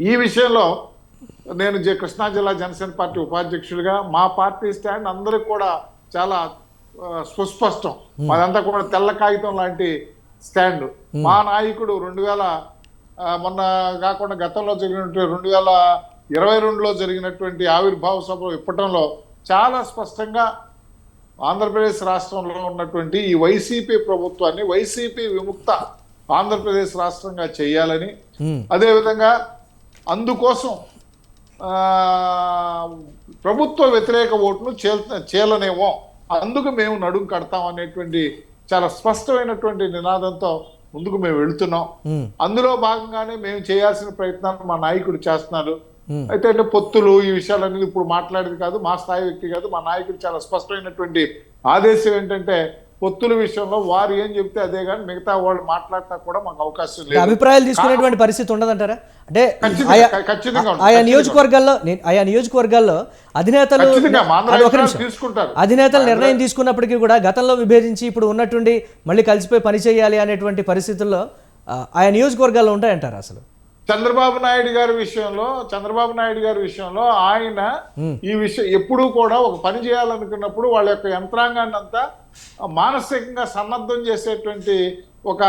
ఈ విషయంలో నేను కృష్ణా జిల్లా జనసేన పార్టీ ఉపాధ్యక్షుడిగా మా పార్టీ స్టాండ్ అందరికి కూడా చాలా సుస్పష్టం. అదంతా కూడా తెల్ల కాగితం లాంటి స్టాండ్. మా నాయకుడు మొన్న కాకుండా గతంలో జరిగినటువంటి 2022లో జరిగినటువంటి ఆవిర్భావ సభ ఇప్పటంలో చాలా స్పష్టంగా ఆంధ్రప్రదేశ్ రాష్ట్రంలో ఉన్నటువంటి ఈ వైసీపీ ప్రభుత్వాన్ని వైసీపీ విముక్త ఆంధ్రప్రదేశ్ రాష్ట్రంగా చేయాలని, అదేవిధంగా అందుకోసం ప్రభుత్వ వ్యతిరేక ఓటును చేలనేమో, అందుకు మేము నడుం కడతాం అనేటువంటి చాలా స్పష్టమైనటువంటి నినాదంతో ముందుకు మేము వెళుతున్నాం. అందులో భాగంగానే మేము చేయాల్సిన ప్రయత్నాలు మా నాయకుడు చేస్తున్నారు. అయితే పొత్తులు ఈ విషయాలన్నీ ఇప్పుడు మాట్లాడేది కాదు, మా స్థాయి వ్యక్తి కాదు. మా నాయకుడు చాలా స్పష్టమైనటువంటి ఆదేశం ఏంటంటే పొత్తుల విషయంలో వారు ఏం చెప్తే అదే కానీ మిగతా వాళ్ళు మాట్లాడటా కూడా మాకు అవకాశం లేదు. అభిప్రాయాలు తీసుకునేటువంటి పరిస్థితి ఉండదంటారా? అంటే ఖచ్చితంగా ఆయా నియోజకవర్గాల్లో అధినేతలు ఖచ్చితంగా మా ఆంధ్ర ఒక నిమిషం. తీసుకుంటారు. అధినేతలు నిర్ణయం తీసుకున్నప్పటికీ కూడా గతంలో విభేదించి ఇప్పుడు ఉన్నట్టుండి మళ్ళీ కలిసిపోయి పని చేయాలి అనేటువంటి పరిస్థితుల్లో ఆయా నియోజకవర్గాల్లో ఉంటాయంటారా? అసలు చంద్రబాబు నాయుడు గారి విషయంలో ఆయన ఈ విషయం ఎప్పుడూ కూడా ఒక పని చేయాలనుకున్నప్పుడు వాళ్ళ యొక్క యంత్రాంగాన్ని అంతా మానసికంగా సన్నద్ధం చేసేటువంటి ఒక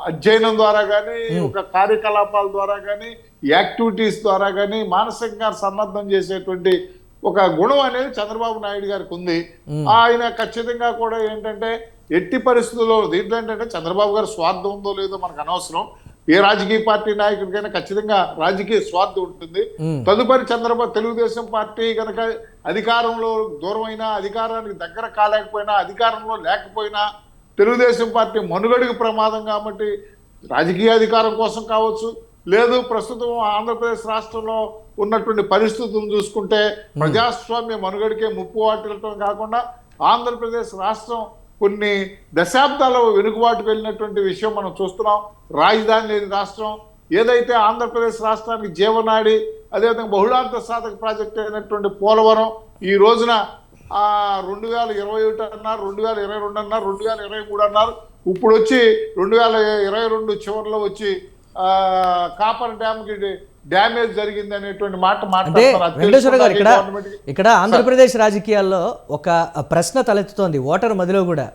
అధ్యయనం ద్వారా కానీ ఒక కార్యకలాపాల ద్వారా కానీ యాక్టివిటీస్ ద్వారా కానీ మానసికంగా సన్నద్ధం చేసేటువంటి ఒక గుణం అనేది చంద్రబాబు నాయుడు గారికి ఉంది. ఆయన ఖచ్చితంగా కూడా ఏంటంటే ఎట్టి పరిస్థితుల్లో దీంట్లో ఏంటంటే చంద్రబాబు గారు స్వార్థం ఉందో లేదో మనకు అనవసరం. ఏ రాజకీయ పార్టీ నాయకుడికైనా ఖచ్చితంగా రాజకీయ స్వార్థం ఉంటుంది. తదుపరి తెలుగుదేశం పార్టీ కనుక అధికారంలో దూరమైనా, అధికారానికి దగ్గర కాలేకపోయినా, అధికారంలో లేకపోయినా తెలుగుదేశం పార్టీ మనుగడకు ప్రమాదం కాబట్టి రాజకీయ అధికారం కోసం కావచ్చు, లేదు ప్రస్తుతం ఆంధ్రప్రదేశ్ రాష్ట్రంలో ఉన్నటువంటి పరిస్థితులను చూసుకుంటే ప్రజాస్వామ్య మనుగడికే ముప్పు వాటిల్లటం కాకుండా ఆంధ్రప్రదేశ్ రాష్ట్రం కొన్ని దశాబ్దాల వెనుకబాటుకు వెళ్ళినటువంటి విషయం మనం చూస్తున్నాం. రాజధాని లేని రాష్ట్రం, ఏదైతే ఆంధ్రప్రదేశ్ రాష్ట్రానికి జీవనాడి, అదేవిధంగా బహుళార్థ సాధక ప్రాజెక్ట్ అయినటువంటి పోలవరం ఈ రోజున 2021 అన్నారు, 2022 అన్నారు, 2023 అన్నారు, ఇప్పుడు వచ్చి 2022 చివరిలో వచ్చి కాపర్ డ్యామ్ కి డ్యామేజ్ జరిగింది అనేటువంటి మాట వెంకటేశ్వర గారు, ఇక్కడ ఆంధ్రప్రదేశ్ రాజకీయాల్లో ఒక ప్రశ్న తలెత్తుతోంది ఓటర్ మధ్యలో కూడా.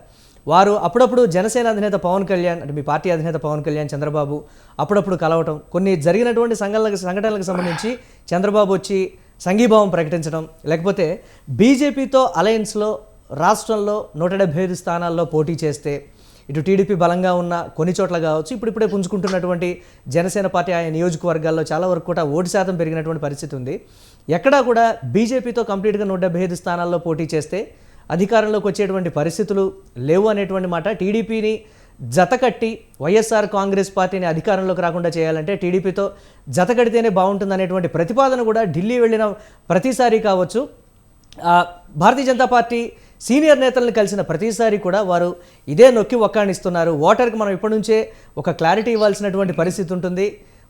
వారు అప్పుడప్పుడు జనసేన అధినేత పవన్ కళ్యాణ్, అంటే మీ పార్టీ అధినేత పవన్ కళ్యాణ్, చంద్రబాబు అప్పుడప్పుడు కలవటం, కొన్ని జరిగినటువంటి సంఘటనలకు సంబంధించి చంద్రబాబు వచ్చి సంఘీభావం ప్రకటించడం, లేకపోతే బీజేపీతో అలయన్స్లో రాష్ట్రంలో 175 స్థానాల్లో పోటీ చేస్తే ఇటు టీడీపీ బలంగా ఉన్న కొన్ని చోట్ల కావచ్చు, ఇప్పుడిప్పుడే పుంజుకుంటున్నటువంటి జనసేన పార్టీ ఆయా నియోజకవర్గాల్లో చాలా వరకు కూడా ఓటు శాతం పెరిగినటువంటి పరిస్థితి ఉంది. ఎక్కడా కూడా బీజేపీతో కంప్లీట్గా 175 స్థానాల్లో పోటీ చేస్తే అధికారంలోకి వచ్చేటువంటి పరిస్థితులు లేవు అనేటువంటి మాట. టీడీపీని జతకట్టి వైఎస్ఆర్ కాంగ్రెస్ పార్టీని అధికారంలోకి రాకుండా చేయాలంటే టీడీపీతో జతకడితేనే బాగుంటుంది అనేటువంటి ప్రతిపాదన కూడా ఢిల్లీ వెళ్ళిన ప్రతిసారి కావచ్చు, భారతీయ జనతా పార్టీ సీనియర్ నేతలను కలిసిన ప్రతిసారి కూడా వారు ఇదే నొక్కి ఒక్కాణిస్తున్నారు. ఓటర్కి మనం ఇప్పటి నుంచే ఒక క్లారిటీ ఇవ్వాల్సినటువంటి పరిస్థితి ఉంటుంది.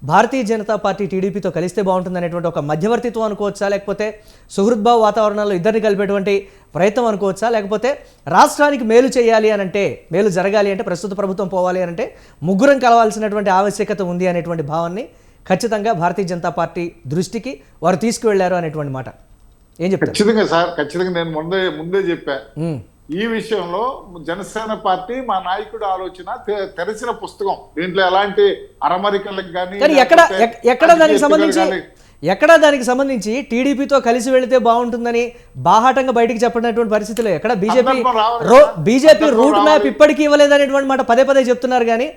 భారతీయ జనతా పార్టీ టీడీపీతో కలిస్తే బాగుంటుంది అనేటువంటి ఒక మధ్యవర్తిత్వం అనుకోవచ్చా, లేకపోతే సుహృద్భావ వాతావరణంలో ఇద్దరిని కలిపేటువంటి ప్రయత్నం అనుకోవచ్చా, లేకపోతే రాష్ట్రానికి మేలు చేయాలి అనంటే, మేలు జరగాలి అంటే, ప్రస్తుత ప్రభుత్వం పోవాలి అనంటే ముగ్గురం కలవాల్సినటువంటి ఆవశ్యకత ఉంది అనేటువంటి భావాన్ని ఖచ్చితంగా భారతీయ జనతా పార్టీ దృష్టికి వారు తీసుకువెళ్లారు అనేటువంటి మాట ఏం చెప్తారు? ఖచ్చితంగా సార్, ఖచ్చితంగా నేను ముందే చెప్పా. ఈ విషయంలో జనసేన పార్టీ మా నాయకుడు ఆలోచన తెరిచిన పుస్తకం. దీంట్లో ఎలాంటి అరమరికలకు కానీ ఎక్కడ దానికి సంబంధించి టీడీపీతో కలిసి వెళితే బాగుంటుందని బాహాటంగా బయటికి చెప్పినటువంటి పరిస్థితిలో ఎక్కడ బీజేపీ రూట్ మ్యాప్ ఇప్పటికీ ఇవ్వలేదనేటువంటి మాట పదే పదే చెప్తున్నారు, కానీ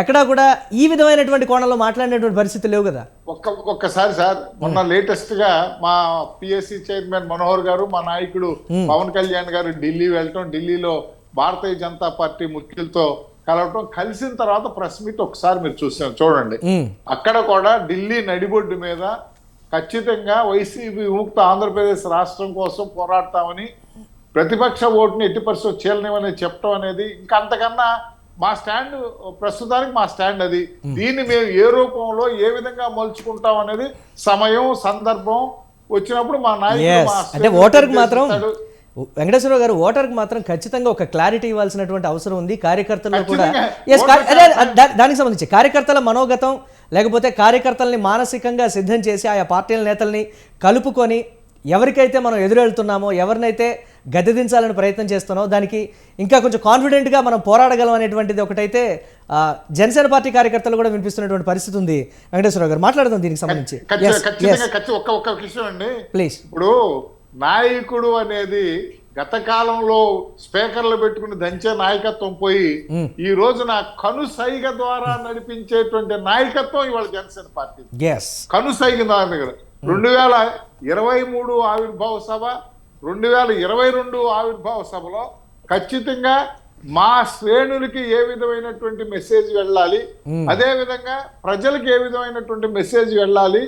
ఎక్కడా కూడా ఈ విధమైనటువంటి కోణంలో మాట్లాడినటువంటి పరిస్థితి లేవు కదా. ఒక్కసారి సార్, మొన్న లేటెస్ట్ గా మా పిఎస్సి చైర్మన్ మనోహర్ గారు, మా నాయకుడు పవన్ కళ్యాణ్ గారు ఢిల్లీ వెళ్ళటం, ఢిల్లీలో భారతీయ జనతా పార్టీ ముఖ్యులతో కలవటం, కలిసిన తర్వాత ప్రెస్ మీట్ ఒకసారి మీరు చూడండి. అక్కడ కూడా ఢిల్లీ నడిబొడ్డు మీద ఖచ్చితంగా వైసీపీ విముక్త ఆంధ్రప్రదేశ్ రాష్ట్రం కోసం పోరాడతామని, ప్రతిపక్ష ఓటుని ఎట్టి పరిస్థితుల్లో చీలనివని చెప్పడం అనేది ఇంకా అంతకన్నా మా స్టాండ్, ప్రస్తుతానికి మా స్టాండ్ అది. దీన్ని మేము ఏ రూపంలో ఏ విధంగా మలుచుకుంటాం అనేది సమయం సందర్భం వచ్చినప్పుడు మా నాయకుడు అంటే ఓటర్కి మాత్రం వెంకటేశ్వరరావు గారు ఓటర్కి మాత్రం ఖచ్చితంగా ఒక క్లారిటీ ఇవ్వాల్సినటువంటి అవసరం ఉంది. కార్యకర్తల్లో కూడా దానికి సంబంధించి కార్యకర్తల మనోగతం, లేకపోతే కార్యకర్తల్ని మానసికంగా సిద్ధం చేసి ఆయా పార్టీల నేతల్ని కలుపుకొని ఎవరికైతే మనం ఎదురెళ్తున్నామో, ఎవరినైతే గద్దెదించాలని ప్రయత్నం చేస్తున్నామో దానికి ఇంకా కొంచెం కాన్ఫిడెంట్గా మనం పోరాడగలం అనేటువంటిది ఒకటైతే జనసేన పార్టీ కార్యకర్తలు కూడా వినిపిస్తున్నటువంటి పరిస్థితి ఉంది. వెంకటేశ్వరరావు గారు మాట్లాడదాం దీనికి సంబంధించి. ఒక్క విషయం అండి, ప్లీజ్. ఇప్పుడు నాయకుడు అనేది గత కాలంలో స్పీకర్లు పెట్టుకుని దంచే నాయకత్వం పోయి ఈ రోజున కనుసైగ ద్వారా నడిపించేటువంటి నాయకత్వం ఇవాళ జనసేన పార్టీ. కనుసైగ ద్వారా 2023 ఆవిర్భావ సభ, 2022 ఆవిర్భావ సభలో ఖచ్చితంగా మా శ్రేణులకి ఏ విధమైనటువంటి మెసేజ్ వెళ్ళాలి, అదే విధంగా ప్రజలకు ఏ విధమైనటువంటి మెసేజ్ వెళ్ళాలి.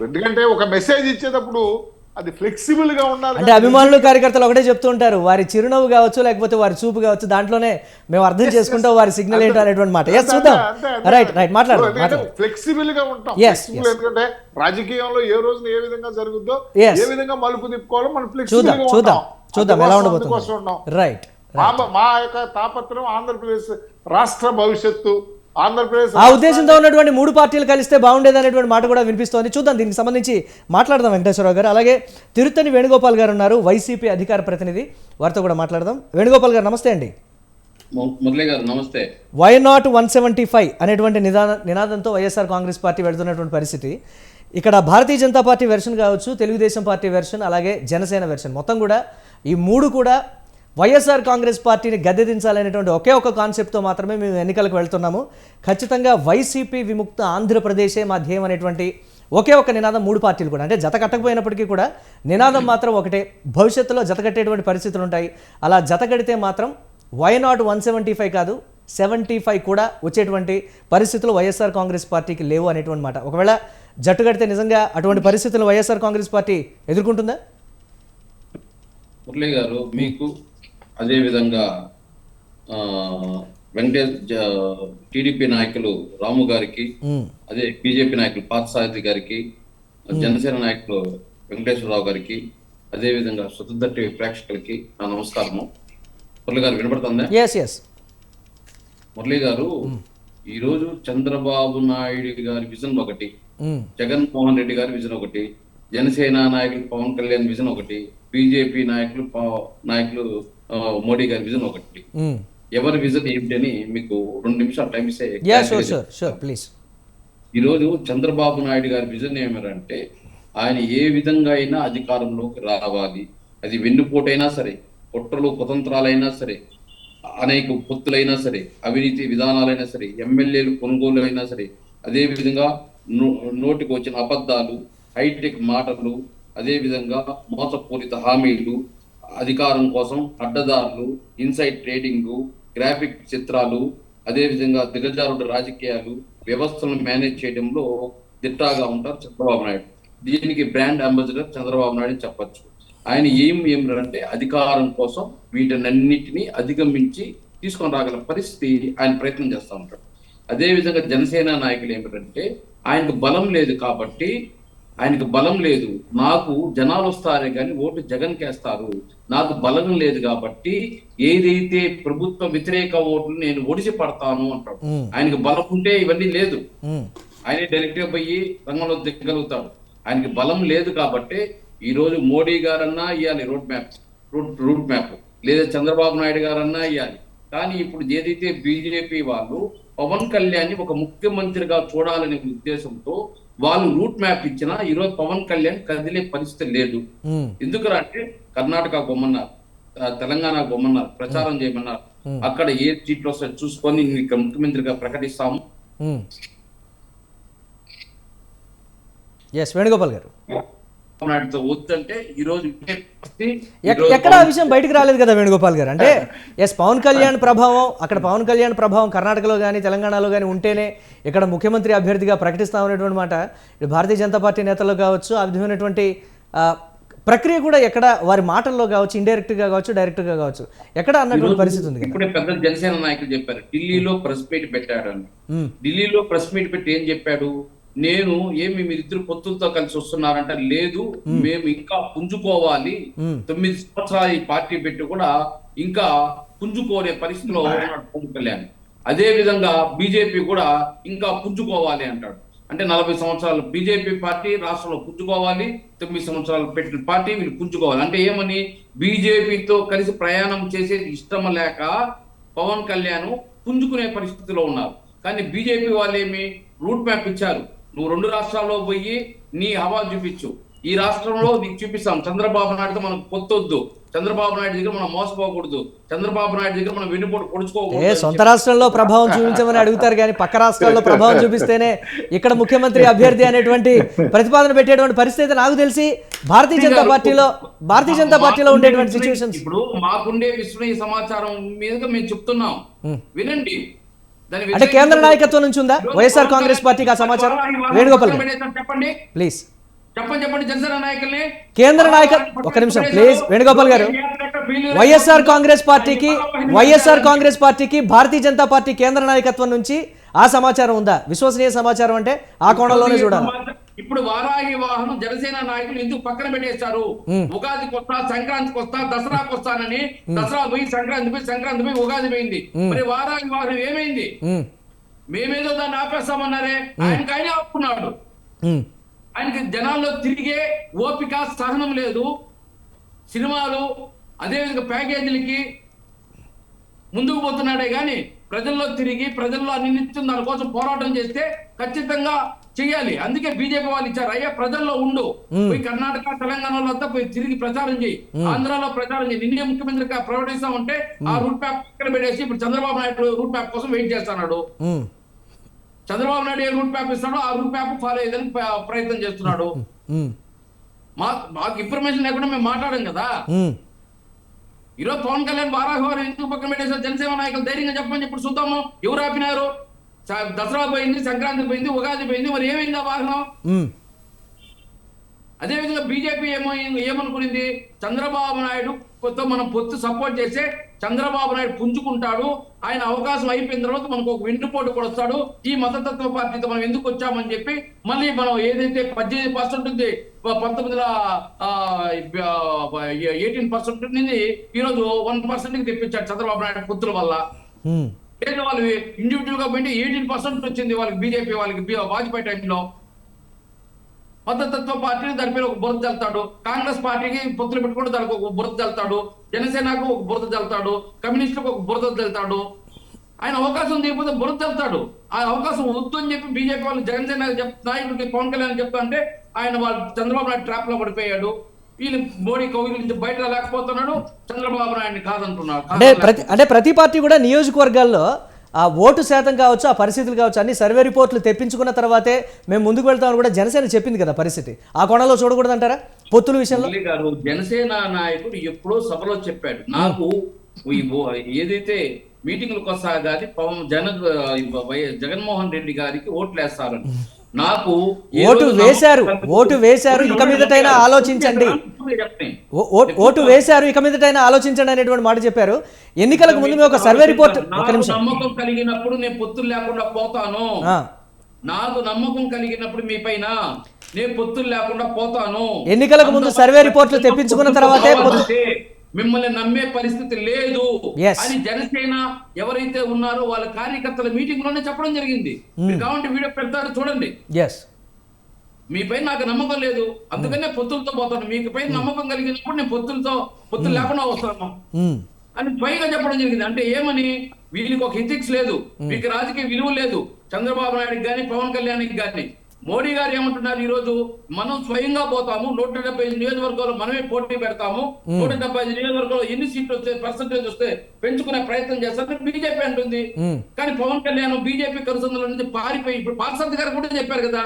ఎందుకంటే ఒక మెసేజ్ ఇచ్చేటప్పుడు అది ఫ్లెక్సిబుల్ గా ఉండాలి. అంటే అభిమానులు కార్యకర్తలు ఒకటే చెప్తూ ఉంటారు, వారి చిరునవ్వు కావచ్చు లేకపోతే వారి చూపు కావచ్చు, దాంట్లోనే మేము అర్థం చేసుకుంటాం వారి సిగ్నల్ ఏంటో అనేటువంటి మాట. ఎస్ చూద్దాం. రైట్ మాట్లాడదాం. ఫ్లెక్సిబుల్ గా ఉంటాం. ఎందుకంటే రాజకీయంలో ఏ రోజున ఏ విధంగా జరుగుద్దో, ఏ విధంగా మలుపు తిప్పుకోవాలో మనం ఫ్లెక్సిబుల్ గా చూద్దాం ఎలా ఉండబోతుంది. రైట్. మా యొక్క తాపత్రం ఆంధ్రప్రదేశ్ రాష్ట్ర భవిష్యత్తు, ఆంధ్రప్రదేశ్ ఆ ఉద్దేశంతో ఉన్నటువంటి 3 పార్టీలు కలిస్తే బాగుండేది అనేటువంటి మాట కూడా వినిపిస్తోంది. చూద్దాం, దీనికి సంబంధించి మాట్లాడదాం వెంకటేశ్వరరావు గారు. అలాగే తిరుత్తని వేణుగోపాల్ గారు ఉన్నారు, వైసీపీ అధికార ప్రతినిధి, వారితో కూడా మాట్లాడదాం. వేణుగోపాల్ గారు నమస్తే అండి. మురళి గారు నమస్తే. వై నాట్ 175 అనేటువంటి నినాదంతో వైఎస్ఆర్ కాంగ్రెస్ పార్టీ వెళ్తున్నటువంటి పరిస్థితి. ఇక్కడ భారతీయ జనతా పార్టీ వెర్షన్ కావచ్చు, తెలుగుదేశం పార్టీ వెర్షన్, అలాగే జనసేన వెర్షన్, మొత్తం కూడా ఈ 3 కూడా వైఎస్ఆర్ కాంగ్రెస్ పార్టీని గద్దెదించాలనేటువంటి ఒకే ఒక కాన్సెప్ట్తో మాత్రమే మేము ఎన్నికలకు వెళ్తున్నాము. ఖచ్చితంగా వైసీపీ విముక్త ఆంధ్రప్రదేశే మా ధ్యేయం అనేటువంటి ఒకే ఒక నినాదం 3 పార్టీలు కూడా, అంటే జత కట్టకపోయినప్పటికీ కూడా నినాదం మాత్రం ఒకటే. భవిష్యత్తులో జత కట్టేటువంటి పరిస్థితులు ఉంటాయి. అలా జత కడితే మాత్రం వై నాట్ 175 కాదు 75 కూడా వచ్చేటువంటి పరిస్థితులు వైఎస్ఆర్ కాంగ్రెస్ పార్టీకి లేవు అనేటువంటి మాట. ఒకవేళ జట్టు కడితే నిజంగా అటువంటి పరిస్థితులు వైఎస్ఆర్ కాంగ్రెస్ పార్టీ ఎదుర్కొంటుందా? మురళి గారు, మీకు అదే విధంగా టీడీపీ నాయకులు రాము గారికి, అదే బీజేపీ నాయకులు పార్థసారథి గారికి, జనసేన నాయకులు వెంకటేశ్వరరావు గారికి, అదే విధంగా స్వతంత్ర టీవీ ప్రేక్షకులకి నా నమస్కారము. మురళి గారు వినపడుతుందా? మురళి గారు, ఈరోజు చంద్రబాబు నాయుడు గారి విజన్ ఒకటి, జగన్మోహన్ రెడ్డి గారి విజన్ ఒకటి, జనసేన నాయకులు పవన్ కళ్యాణ్ విజన్ ఒకటి, బీజేపీ నాయకులు మోడీ గారి విజన్ ఒకటి. ఎవరి విజన్ ఏమిటని మీకు 2 నిమిషాలు టైం ఇస్తే. ఈరోజు చంద్రబాబు నాయుడు గారి విజన్ ఏమంటే, ఆయన ఏ విధంగా అయినా అధికారంలోకి రావాలి. అది వెన్నుపోటైనా సరే, కుట్రలు కుతంత్రాలైనా సరే, అనేక పొత్తులైనా సరే, అవినీతి విధానాలైనా సరే, ఎమ్మెల్యేలు కొనుగోలు అయినా సరే, అదే విధంగా నోటికి వచ్చిన అబద్ధాలు, హైటెక్ మాటలు, అదే విధంగా మోసపూరిత హామీలు, అధికారం కోసం అడ్డదారులు, ఇన్సైడ్ ట్రేడింగ్, గ్రాఫిక్ చిత్రాలు, అదే విధంగా దిగజారుడు రాజకీయాలు, వ్యవస్థలను మేనేజ్ చేయడంలో దిట్టాగా ఉంటారు చంద్రబాబు నాయుడు. దీనికి బ్రాండ్ అంబాసిడర్ చంద్రబాబు నాయుడు చెప్పచ్చు. ఆయన ఏమిటంటే అధికారం కోసం వీటన్నిటిని అధిగమించి తీసుకొని రాగల పరిస్థితి ఆయన ప్రయత్నం చేస్తూ ఉంటాడు. అదే విధంగా జనసేన నాయకులు ఏమిటంటే, ఆయనకు బలం లేదు కాబట్టి, ఆయనకు బలం లేదు, నాకు జనాలు వస్తారే కానీ ఓటు జగన్ కేస్తారు, నాకు బలం లేదు కాబట్టి ఏదైతే ప్రభుత్వ వ్యతిరేక ఓట్లు నేను ఒడిసి పడతాను అంటాడు. ఆయనకు బలం ఉంటే ఇవన్నీ లేదు, ఆయన డైరెక్ట్ గా పోయి రంగంలో దిగలుగుతాడు. ఆయనకి బలం లేదు కాబట్టి ఈ రోజు మోడీ గారన్నా ఇవ్వాలి రూట్ మ్యాప్, లేదా చంద్రబాబు నాయుడు గారన్నా ఇవ్వాలి. కానీ ఇప్పుడు ఏదైతే బీజేపీ వాళ్ళు పవన్ కళ్యాణ్ ఒక ముఖ్యమంత్రిగా చూడాలనే ఉద్దేశంతో వాళ్ళు రూట్ మ్యాప్ ఇచ్చినా ఈరోజు పవన్ కళ్యాణ్ కదిలే పరిస్థితి లేదు. ఎందుకంటే కర్ణాటక బొమ్మన్నారు, తెలంగాణ బొమ్మన్నారు, ప్రచారం చేయమన్నారు. అక్కడ ఏ సీట్లు వస్తాయో చూసుకొని ఇక్కడ ముఖ్యమంత్రిగా ప్రకటిస్తాము. వేణుగోపాల్ గారు వద్దంటే ఈ రోజు ఎక్కడ ఆ విషయం బయటకు రాలేదు కదా వేణుగోపాల్ గారు. అంటే పవన్ కళ్యాణ్ ప్రభావం, అక్కడ పవన్ కళ్యాణ్ ప్రభావం కర్ణాటకలో కానీ తెలంగాణలో కానీ ఉంటేనే ఇక్కడ ముఖ్యమంత్రి అభ్యర్థిగా ప్రకటిస్తామనేటువంటి మాట భారతీయ జనతా పార్టీ నేతల్లో కావచ్చు. ఆ విధమైనటువంటి ప్రక్రియ కూడా ఎక్కడ వారి మాటల్లో కావచ్చు, ఇండైరెక్ట్ గా కావచ్చు, డైరెక్ట్ గా కావచ్చు, ఎక్కడ అన్నటువంటి పరిస్థితి ఉంది. ఇప్పుడే పెద్ద జనసేన నాయకులు చెప్పారు, ఢిల్లీలో ప్రెస్ మీట్ పెట్టాడు అని. ఢిల్లీలో ప్రెస్ మీట్ పెట్టి ఏం చెప్పాడు, నేను మీరిద్దరు పొత్తులతో కలిసి వస్తున్నారంట, లేదు మేము ఇంకా పుంజుకోవాలి, 9 సంవత్సరాలు ఈ పార్టీ పెట్టి కూడా ఇంకా పుంజుకోనే పరిస్థితిలో ఉన్నాడు పవన్ కళ్యాణ్. అదే విధంగా బీజేపీ కూడా ఇంకా పుంజుకోవాలి అంటాడు. అంటే 40 సంవత్సరాలు బీజేపీ పార్టీ రాష్ట్రంలో పుంజుకోవాలి, 9 సంవత్సరాలు పెట్టిన పార్టీ వీళ్ళు పుంజుకోవాలి. అంటే ఏమని, బీజేపీతో కలిసి ప్రయాణం చేసేది ఇష్టం లేక పవన్ కళ్యాణ్ పుంజుకునే పరిస్థితిలో ఉన్నారు. కానీ బీజేపీ వాళ్ళు ఏమి రూట్ మ్యాప్ ఇచ్చారు, నువ్వు 2 రాష్ట్రాల్లో పోయి నీ హవా చూపించు, ఈ రాష్ట్రంలో నీకు చూపిస్తాం, చంద్రబాబు నాయుడుతో మనకు పొత్తొద్దు, చంద్రబాబు నాయుడు దగ్గర మనం మోసపోకూడదు, చంద్రబాబు నాయుడు దగ్గర మనం వెన్నుపోటు పొడుచుకోకూడదు. సొంత రాష్ట్రంలో ప్రభావం చూపించమని అడుగుతారు కానీ పక్క రాష్ట్రాల్లో ప్రభావం చూపిస్తేనే ఇక్కడ ముఖ్యమంత్రి అభ్యర్థి అనేటువంటి ప్రతిపాదన పెట్టేటువంటి పరిస్థితి నాకు తెలిసి భారతీయ జనతా పార్టీలో ఉండేటువంటి సిచ్యువేషన్స్. ఇప్పుడు మాకుండే విశ్వసనీయ సమాచారం మీద మేము చెప్తున్నాం, వినండి. అంటే కేంద్ర నాయకత్వం నుంచి ఉందా వైఎస్ఆర్ కాంగ్రెస్ పార్టీకి ఆ సమాచారం? వేణుగోపాల్ చెప్పండి ప్లీజ్. చెప్పండి జనసేన నాయకుల్ని. కేంద్ర నాయకత్వం ఒక నిమిషం ప్లీజ్ వేణుగోపాల్ గారు. వైఎస్ఆర్ కాంగ్రెస్ పార్టీకి భారతీయ జనతా పార్టీ కేంద్ర నాయకత్వం నుంచి ఆ సమాచారం ఉందా? విశ్వసనీయ సమాచారం అంటే ఆ కోణంలోనే చూడాలి. ఇప్పుడు వారాహి వాహనం జనసేన నాయకులు ఎందుకు పక్కన పెట్టేస్తారు? ఉగాదికి వస్తా, సంక్రాంతికి వస్తా, దసరాకి వస్తానని దసరా పోయి సంక్రాంతి పోయి ఉగాది పోయింది. మరి వారాహి వాహనం ఏమైంది? మేమేదో దాన్ని ఆపేస్తామన్నారే, ఆయనకి ఆపుకున్నాడు. ఆయనకి జనాల్లో తిరిగే ఓపిక సహనం లేదు. సినిమాలు అదేవిధంగా ప్యాకేజీలకి ముందుకు పోతున్నాడే గాని ప్రజల్లో తిరిగి ప్రజల్లో నిత్యం దాని కోసం పోరాటం చేస్తే ఖచ్చితంగా చెయ్యాలి. అందుకే బీజేపీ వాళ్ళు ఇచ్చారు, అయ్యా ప్రజల్లో ఉండు, పోయి కర్ణాటక తెలంగాణలో అంతా పోయి తిరిగి ప్రచారం చేయి, ఆంధ్రాలో ప్రచారం చేయి. నిన్నే ముఖ్యమంత్రిగా ప్రకటిస్తామంటే ఆ రూట్ మ్యాప్ పక్కన పెట్టేసి ఇప్పుడు చంద్రబాబు నాయుడు రూట్ మ్యాప్ కోసం వెయిట్ చేస్తున్నాడు. చంద్రబాబు నాయుడు ఏ రూట్ మ్యాప్ ఇస్తాడో ఆ రూట్ మ్యాప్ ఫాలో అయ్యేదని ప్రయత్నం చేస్తున్నాడు. మాకు ఇన్ఫర్మేషన్ లేకుండా మేము మాట్లాడాం కదా. ఈరోజు పవన్ కళ్యాణ్ వారాహి ఎందుకు పక్కన పెట్టేసారు? జనసేన నాయకులు ధైర్యంగా చెప్పని ఇప్పుడు చూద్దాము. ఎవరు ఆపినారు? దసరా పోయింది, సంక్రాంతి పోయింది, ఉగాది పోయింది, మరి ఏమైంది ఆ వాహనం? అదేవిధంగా బీజేపీ ఏమనుకునింది? చంద్రబాబు నాయుడు మనం పొత్తు సపోర్ట్ చేస్తే చంద్రబాబు నాయుడు పుంజుకుంటాడు, ఆయన అవకాశం అయిపోయిన తర్వాత మనకు ఒక వెన్నుపోటు కూడా వస్తాడు, ఈ మతతత్వ పార్టీతో మనం ఎందుకు వచ్చామని చెప్పి మళ్ళీ మనం ఏదైతే 18% ఉంది 18% ఉంది, ఈరోజు 1% తెప్పించాడు చంద్రబాబు నాయుడు పొత్తుల వల్ల. వాళ్ళు ఇండివిజువల్ గా పోయింటే 18% వచ్చింది వాళ్ళకి, బీజేపీ వాళ్ళకి వాజ్పేయి టైంలో. మతతత్వ పార్టీని దాని పేరు ఒక బురద చల్లుతాడు, కాంగ్రెస్ పార్టీకి పొత్తులు పెట్టుకుంటే దానికి ఒక బురద చల్లుతాడు, జనసేనకు ఒక బురద చల్లుతాడు, కమ్యూనిస్టులకు ఒక బురద చల్లుతాడు. ఆయన అవకాశం తీయకపోతే బురద చల్లుతాడు. ఆ అవకాశం వద్దు అని చెప్పి బీజేపీ వాళ్ళు జనసేన నాయకుడికి పవన్ కళ్యాణ్ చెప్తా అంటే ఆయన వాళ్ళు చంద్రబాబు నాయుడు ట్రాప్ లో పడిపోయాడు. వీళ్ళు మోడీ కౌగిలి నుంచి బయట లేకపోతున్నాడు, చంద్రబాబు నాయుడిని కాదంటున్నాడు. అంటే ప్రతి పార్టీ కూడా నియోజకవర్గాల్లో ఆ ఓటు శాతం కావచ్చు, ఆ పరిస్థితులు కావచ్చు, అన్ని సర్వే రిపోర్ట్లు తెప్పించుకున్న తర్వాతే మేము ముందుకు వెళ్తామని కూడా జనసేన చెప్పింది కదా. పరిస్థితి ఆ కోణంలో చూడకూడదు అంటారా పొత్తుల విషయంలో? జనసేన నాయకుడు ఎప్పుడో సభలో చెప్పాడు, నాకు ఏదైతే మీటింగ్లకు వస్తా గాని జగన్మోహన్ రెడ్డి గారికి ఓట్లు వేస్తారని. నాకు ఓటు వేశారు ఇక మీదటైనా ఆలోచించండి, ఓటు వేశారు ఇక మీదటైనా ఆలోచించండి అనేటువంటి మాట చెప్పారు. ఎన్నికలకు ముందు ఒక సర్వే రిపోర్ట్. నమ్మకం కలిగినప్పుడు నేను పొత్తులు లేకుండా పోతాను, నాకు నమ్మకం కలిగినప్పుడు మీ పైన నేను పొత్తులు లేకుండా పోతాను. ఎన్నికలకు ముందు సర్వే రిపోర్ట్లు తెప్పించుకున్న తర్వాతే మిమ్మల్ని నమ్మే పరిస్థితి లేదు అని జనసేన ఎవరైతే ఉన్నారో వాళ్ళ కార్యకర్తల మీటింగ్ లోనే చెప్పడం జరిగింది. మీరు కావాలంటే వీడియో పెడతారు చూడండి. మీపై నాకు నమ్మకం లేదు, అందుకనే పొత్తులతో పోతాను, మీకు పైన నమ్మకం కలిగినప్పుడు నేను పొత్తులు లేకుండా వస్తాను అని పైగా చెప్పడం జరిగింది. అంటే ఏమని? వీళ్ళకి ఒక ఎథిక్స్ లేదు, వీళ్ళకి రాజకీయ విలువ లేదు. చంద్రబాబు నాయుడుకి కానీ పవన్ కళ్యాణ్కి కానీ మోడీ గారు ఏమంటున్నారు? ఈ రోజు మనం స్వయంగా పోతాము, 175 నియోజకవర్గాలు మనమే పోటీ పెడతాము, 175 నియోజకవర్గాలు ఎన్ని సీట్లు వస్తే పర్సెంటేజ్ వస్తే పెంచుకునే ప్రయత్నం చేస్తారని బీజేపీ అంటుంది. కానీ పవన్ కళ్యాణ్ బీజేపీ కరుసందుల నుంచి పారిపోయి ఇప్పుడు పార్సారథి గారు కూడా చెప్పారు కదా,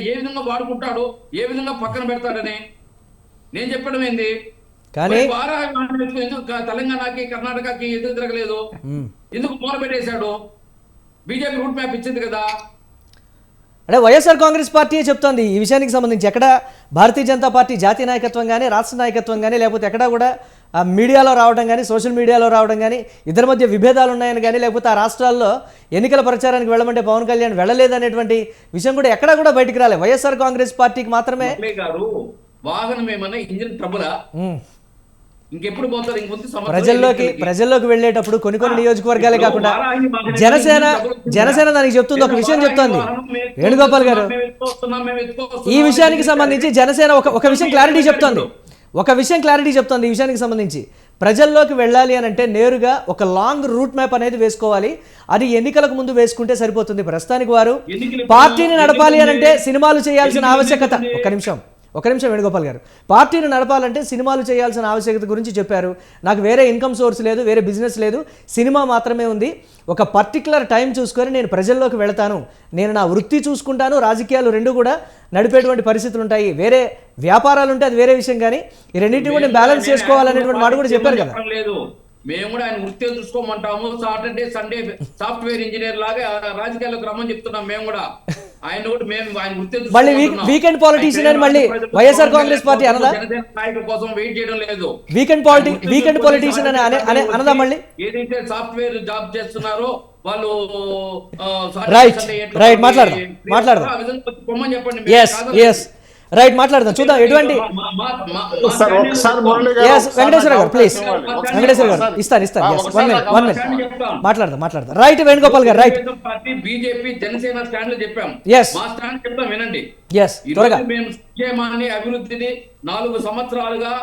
ఏ విధంగా వాడుకుంటాడు, ఏ విధంగా పక్కన పెడతాడని నేను చెప్పడం ఏంది? కానీ తెలంగాణకి కర్ణాటకకి ఎదురు తిరగలేదు, ఎందుకు మూల పెట్టేశాడు? బీజేపీ రూట్ మ్యాప్ ఇచ్చింది కదా. అంటే వైఎస్ఆర్ కాంగ్రెస్ పార్టీ చెప్తోంది ఈ విషయానికి సంబంధించి. ఎక్కడ భారతీయ జనతా పార్టీ జాతీయ నాయకత్వం కానీ, రాష్ట్ర నాయకత్వం కానీ, లేకపోతే ఎక్కడా కూడా మీడియాలో రావడం కానీ, సోషల్ మీడియాలో రావడం కానీ, ఇద్దరి మధ్య విభేదాలు ఉన్నాయని కానీ, లేకపోతే ఆ రాష్ట్రాల్లో ఎన్నికల ప్రచారానికి వెళ్ళమంటే పవన్ కళ్యాణ్ వెళ్ళలేదనేటువంటి విషయం కూడా ఎక్కడా కూడా బయటికి రాలేదు. వైఎస్ఆర్ కాంగ్రెస్ పార్టీకి మాత్రమే. వాహనం ఏమన్నా ఇంజిన్ ట్రబులా? ఇంకెప్పుడు పోతారు? ప్రజల్లోకి వెళ్ళేటప్పుడు కొన్ని నియోజకవర్గాలే కాకుండా జనసేన దానికి చెప్తుంది, ఒక విషయం చెప్తోంది వేణుగోపాల్ గారు. ఈ విషయానికి సంబంధించి జనసేన ఒక విషయం క్లారిటీ చెప్తోంది ఈ విషయానికి సంబంధించి. ప్రజల్లోకి వెళ్ళాలి అని అంటే నేరుగా ఒక లాంగ్ రూట్ మ్యాప్ అనేది వేసుకోవాలి. అది ఎన్నికలకు ముందు వేసుకుంటే సరిపోతుంది. ప్రస్తుతానికి వారు పార్టీని నడపాలి అని అంటే సినిమాలు చేయాల్సిన ఆవశ్యకత. ఒక నిమిషం వేణుగోపాల్ గారు, పార్టీని నడపాలంటే సినిమాలు చేయాల్సిన ఆవశ్యకత గురించి చెప్పారు. నాకు వేరే ఇన్కమ్ సోర్స్ లేదు, వేరే బిజినెస్ లేదు, సినిమా మాత్రమే ఉంది. ఒక పర్టికులర్ టైం చూసుకొని నేను ప్రజల్లోకి వెళతాను, నేను నా వృత్తి చూసుకుంటాను, రాజకీయాలు రెండు కూడా నడిపేటువంటి పరిస్థితులు ఉంటాయి, వేరే వ్యాపారాలు ఉంటే అది వేరే విషయం, కానీ ఈ రెండింటిని కూడా నేను బ్యాలెన్స్ చేసుకోవాలనేటువంటి మాట కూడా చెప్పారు కదా. మేము కూడా ఆయన వృత్తి చూసుకోమంటాము, సాటర్డే సండే సాఫ్ట్వేర్ ఇంజనీర్ లాగా రాజకీయాల్లోకి రమ్మని చెప్తున్నాం మేము కూడా. ఆయన కూడా మేము ఆయన గుర్తింపు మళ్ళీ వీకెండ్ పాలిటీషియన్ అని మళ్ళీ వైఎస్ఆర్ కాంగ్రెస్ పార్టీ అనదా? జనసేన నాయకుల కోసం వెయిట్ చేయడం లేదు. వీకెండ్ పాలిటీషియన్ అని అనదా? మళ్ళీ ఏదైతే సాఫ్ట్వేర్ జాబ్ చేస్తున్నారో వాళ్ళు రైట్ మాట్లాడదాం. చెప్పండి. రైట్ మాట్లాడదాం, చూద్దాం ఎటువంటి. వెంకటేశ్వర గారు ప్లీజ్, వెంకటేశ్వర గారు ఇస్తాను. మాట్లాడదాం. రైట్ వేణుగోపాల్ గారు. Right. Party BJP Janasena stand చెప్పాం. మా స్టాండ్ చెప్తాం, వినండి. మేము సంక్షేమాన్ని అభివృద్ధిని 4 సంవత్సరాలుగా